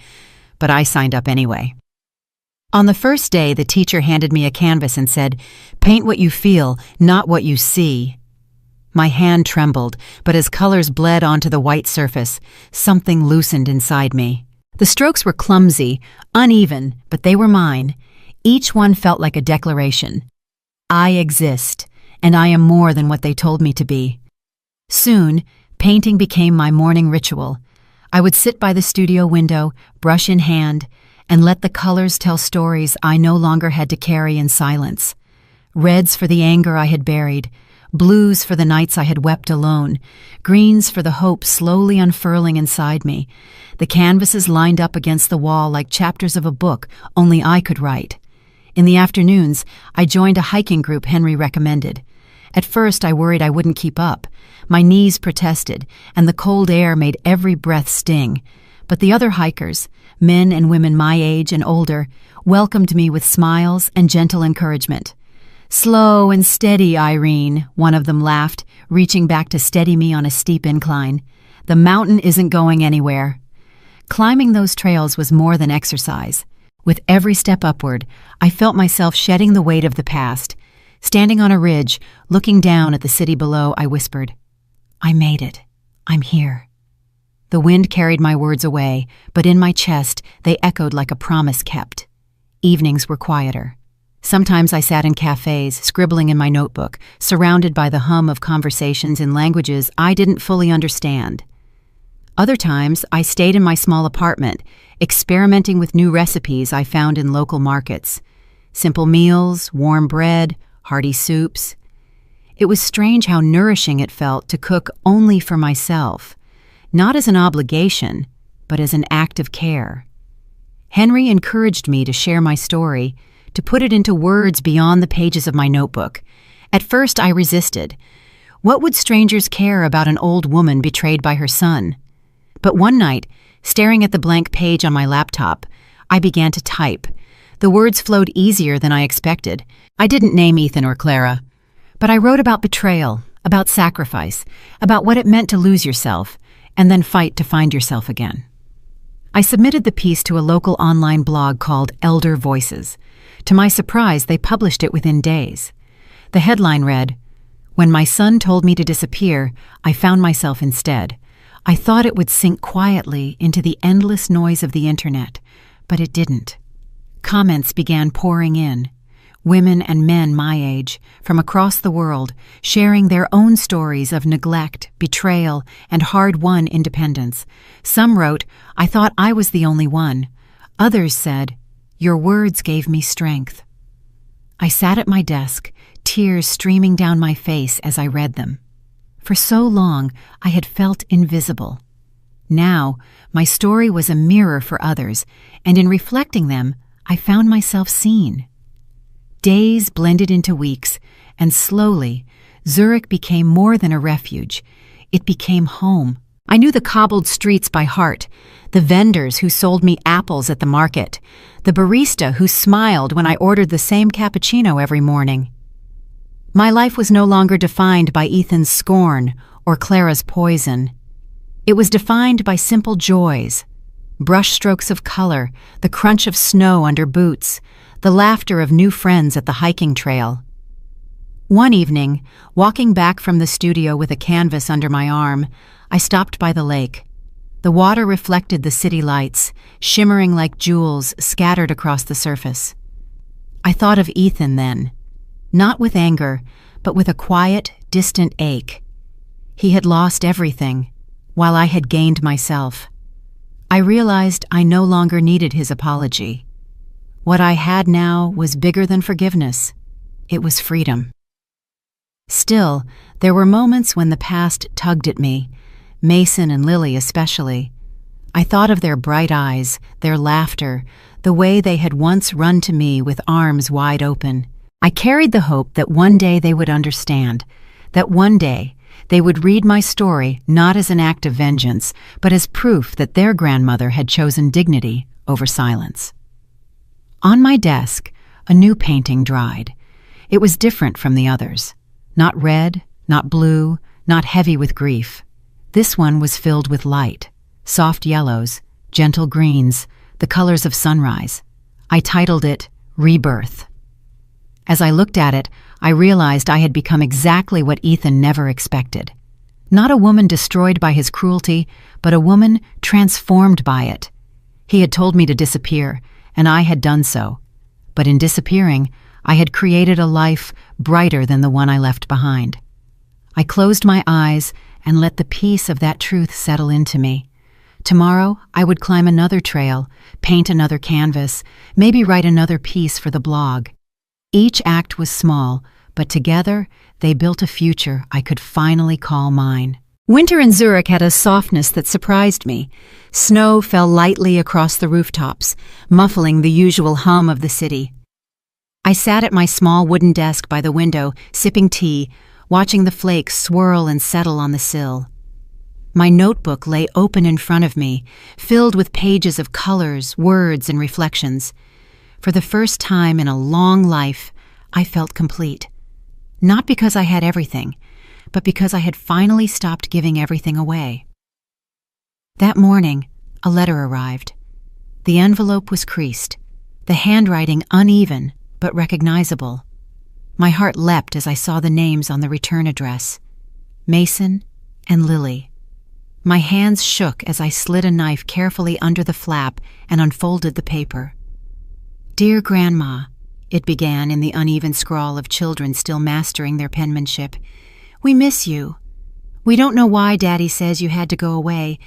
But I signed up anyway. On the first day, the teacher handed me a canvas and said, "Paint what you feel, not what you see." My hand trembled, but as colors bled onto the white surface, something loosened inside me. The strokes were clumsy, uneven, but they were mine. Each one felt like a declaration. I exist, and I am more than what they told me to be. Soon, painting became my morning ritual. I would sit by the studio window, brush in hand, and let the colors tell stories I no longer had to carry in silence. Reds for the anger I had buried, blues for the nights I had wept alone, greens for the hope slowly unfurling inside me. The canvases lined up against the wall like chapters of a book only I could write. In the afternoons, I joined a hiking group Henry recommended. At first, I worried I wouldn't keep up. My knees protested, and the cold air made every breath sting. But the other hikers, men and women my age and older, welcomed me with smiles and gentle encouragement. "Slow and steady, Irene," one of them laughed, reaching back to steady me on a steep incline. "The mountain isn't going anywhere." Climbing those trails was more than exercise. With every step upward, I felt myself shedding the weight of the past. Standing on a ridge, looking down at the city below, I whispered, "I made it. I'm here." The wind carried my words away, but in my chest they echoed like a promise kept. Evenings were quieter. Sometimes I sat in cafes, scribbling in my notebook, surrounded by the hum of conversations in languages I didn't fully understand. Other times, I stayed in my small apartment, experimenting with new recipes I found in local markets. Simple meals, warm bread, hearty soups. It was strange how nourishing it felt to cook only for myself, not as an obligation, but as an act of care. Henry encouraged me to share my story, to put it into words beyond the pages of my notebook. At first, I resisted. What would strangers care about an old woman betrayed by her son? But one night, staring at the blank page on my laptop, I began to type. The words flowed easier than I expected. I didn't name Ethan or Clara, but I wrote about betrayal, about sacrifice, about what it meant to lose yourself, and then fight to find yourself again. I submitted the piece to a local online blog called Elder Voices. To my surprise, they published it within days. The headline read, "When my son told me to disappear, I found myself instead. I thought it would sink quietly into the endless noise of the internet, but it didn't." Comments began pouring in. Women and men my age, from across the world, sharing their own stories of neglect, betrayal, and hard-won independence. Some wrote, "I thought I was the only one." Others said, "Your words gave me strength." I sat at my desk, tears streaming down my face as I read them. For so long, I had felt invisible. Now, my story was a mirror for others, and in reflecting them, I found myself seen. Days blended into weeks, and slowly, Zurich became more than a refuge. It became home. I knew the cobbled streets by heart, the vendors who sold me apples at the market, the barista who smiled when I ordered the same cappuccino every morning. My life was no longer defined by Ethan's scorn or Clara's poison. It was defined by simple joys, brushstrokes of color, the crunch of snow under boots, the laughter of new friends at the hiking trail. One evening, walking back from the studio with a canvas under my arm, I stopped by the lake. The water reflected the city lights, shimmering like jewels scattered across the surface. I thought of Ethan then, not with anger, but with a quiet, distant ache. He had lost everything, while I had gained myself. I realized I no longer needed his apology. What I had now was bigger than forgiveness. It was freedom. Still, there were moments when the past tugged at me, Mason and Lily especially. I thought of their bright eyes, their laughter, the way they had once run to me with arms wide open. I carried the hope that one day they would understand, that one day they would read my story not as an act of vengeance, but as proof that their grandmother had chosen dignity over silence. On my desk, a new painting dried. It was different from the others. Not red, not blue, not heavy with grief. This one was filled with light, soft yellows, gentle greens, the colors of sunrise. I titled it Rebirth. As I looked at it, I realized I had become exactly what Ethan never expected. Not a woman destroyed by his cruelty, but a woman transformed by it. He had told me to disappear, and I had done so. But in disappearing, I had created a life brighter than the one I left behind. I closed my eyes and let the peace of that truth settle into me. Tomorrow, I would climb another trail, paint another canvas, maybe write another piece for the blog. Each act was small, but together they built a future I could finally call mine. Winter in Zurich had a softness that surprised me. Snow fell lightly across the rooftops, muffling the usual hum of the city. I sat at my small wooden desk by the window, sipping tea, watching the flakes swirl and settle on the sill. My notebook lay open in front of me, filled with pages of colors, words, and reflections. For the first time in a long life, I felt complete. Not because I had everything, but because I had finally stopped giving everything away. That morning, a letter arrived. The envelope was creased, the handwriting uneven but recognizable. My heart leapt as I saw the names on the return address: Mason and Lily. My hands shook as I slid a knife carefully under the flap and unfolded the paper. "Dear Grandma," it began in the uneven scrawl of children still mastering their penmanship, "we miss you. We don't know why Daddy says you had to go away,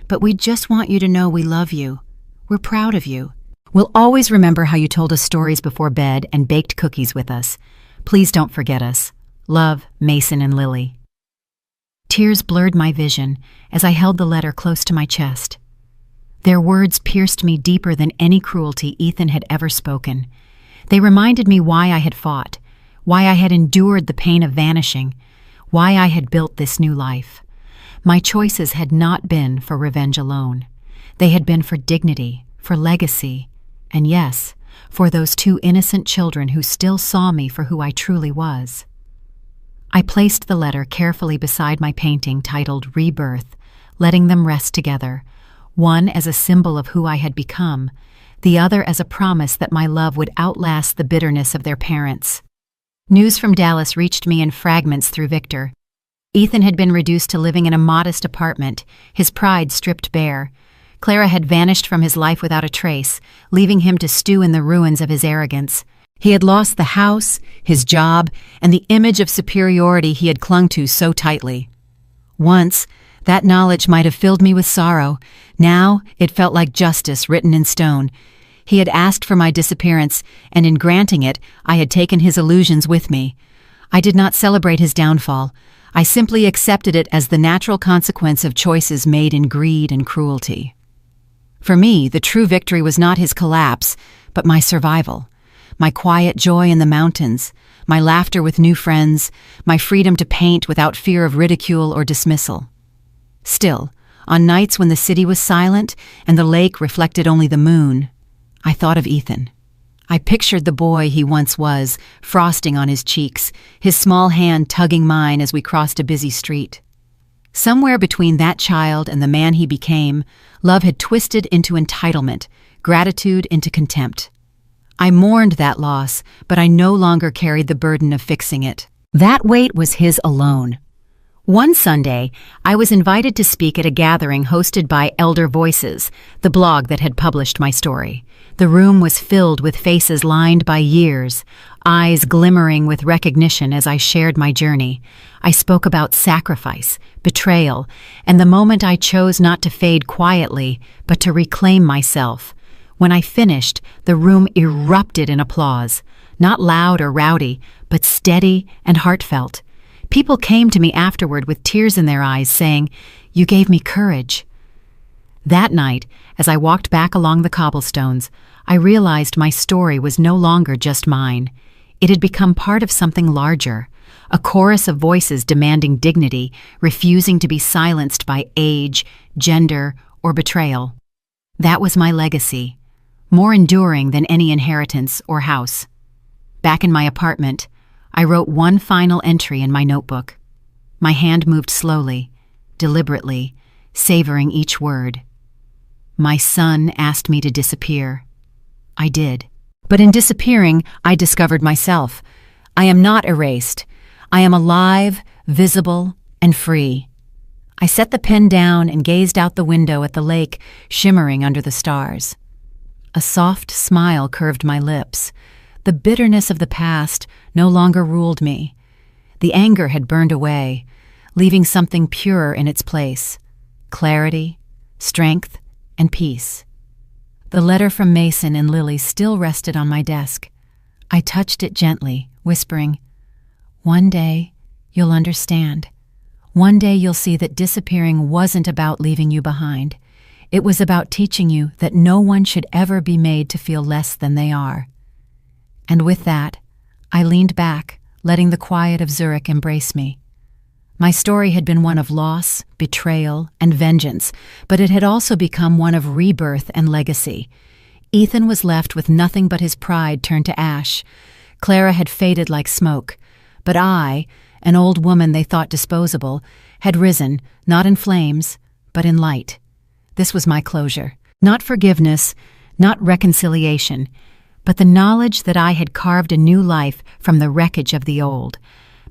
but we just want you to know we love you. We're proud of you. We'll always remember how you told us stories before bed and baked cookies with us. Please don't forget us. Love, Mason and Lily." Tears blurred my vision as I held the letter close to my chest. Their words pierced me deeper than any cruelty Ethan had ever spoken. They reminded me why I had fought, why I had endured the pain of vanishing, why I had built this new life. My choices had not been for revenge alone. They had been for dignity, for legacy, and yes, for those two innocent children who still saw me for who I truly was. I placed the letter carefully beside my painting titled Rebirth, letting them rest together, one as a symbol of who I had become, the other as a promise that my love would outlast the bitterness of their parents. News from Dallas reached me in fragments through Victor. Ethan had been reduced to living in a modest apartment, his pride stripped bare. Clara had vanished from his life without a trace, leaving him to stew in the ruins of his arrogance. He had lost the house, his job, and the image of superiority he had clung to so tightly. Once, that knowledge might have filled me with sorrow. Now, it felt like justice written in stone. He had asked for my disappearance, and in granting it, I had taken his illusions with me. I did not celebrate his downfall. I simply accepted it as the natural consequence of choices made in greed and cruelty. For me, the true victory was not his collapse, but my survival. My quiet joy in the mountains, my laughter with new friends, my freedom to paint without fear of ridicule or dismissal. Still, On nights when the city was silent and the lake reflected only the moon, I thought of Ethan. I pictured the boy he once was, frosting on his cheeks, his small hand tugging mine as we crossed a busy street. Somewhere between that child and the man he became, love had twisted into entitlement, gratitude into contempt. I mourned that loss, but I no longer carried the burden of fixing it. That weight was his alone. One Sunday, I was invited to speak at a gathering hosted by Elder Voices, the blog that had published my story. The room was filled with faces lined by years, eyes glimmering with recognition as I shared my journey. I spoke about sacrifice, betrayal, and the moment I chose not to fade quietly, but to reclaim myself. When I finished, the room erupted in applause, not loud or rowdy, but steady and heartfelt. People came to me afterward with tears in their eyes, saying, "You gave me courage." That night, as I walked back along the cobblestones, I realized my story was no longer just mine. It had become part of something larger, a chorus of voices demanding dignity, refusing to be silenced by age, gender, or betrayal. That was my legacy, more enduring than any inheritance or house. Back in my apartment, I wrote one final entry in my notebook. My hand moved slowly, deliberately, savoring each word. My son asked me to disappear. I did. But in disappearing, I discovered myself. I am not erased. I am alive, visible, and free. I set the pen down and gazed out the window at the lake shimmering under the stars. A soft smile curved my lips. The bitterness of the past no longer ruled me. The anger had burned away, leaving something pure in its place: clarity, strength, and peace. The letter from Mason and Lily still rested on my desk. I touched it gently, whispering, "One day, you'll understand. One day you'll see that disappearing wasn't about leaving you behind. It was about teaching you that no one should ever be made to feel less than they are." And with that, I leaned back, letting the quiet of Zurich embrace me. My story had been one of loss, betrayal, and vengeance, but it had also become one of rebirth and legacy. Ethan was left with nothing but his pride turned to ash. Clara had faded like smoke, but I, an old woman they thought disposable, had risen, not in flames, but in light. This was my closure. Not forgiveness, not reconciliation, but the knowledge that I had carved a new life from the wreckage of the old.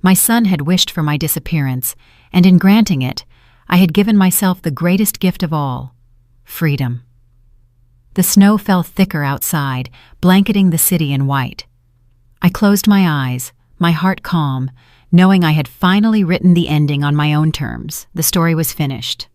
My son had wished for my disappearance, and in granting it, I had given myself the greatest gift of all: freedom. The snow fell thicker outside, blanketing the city in white. I closed my eyes, my heart calm, knowing I had finally written the ending on my own terms. The story was finished.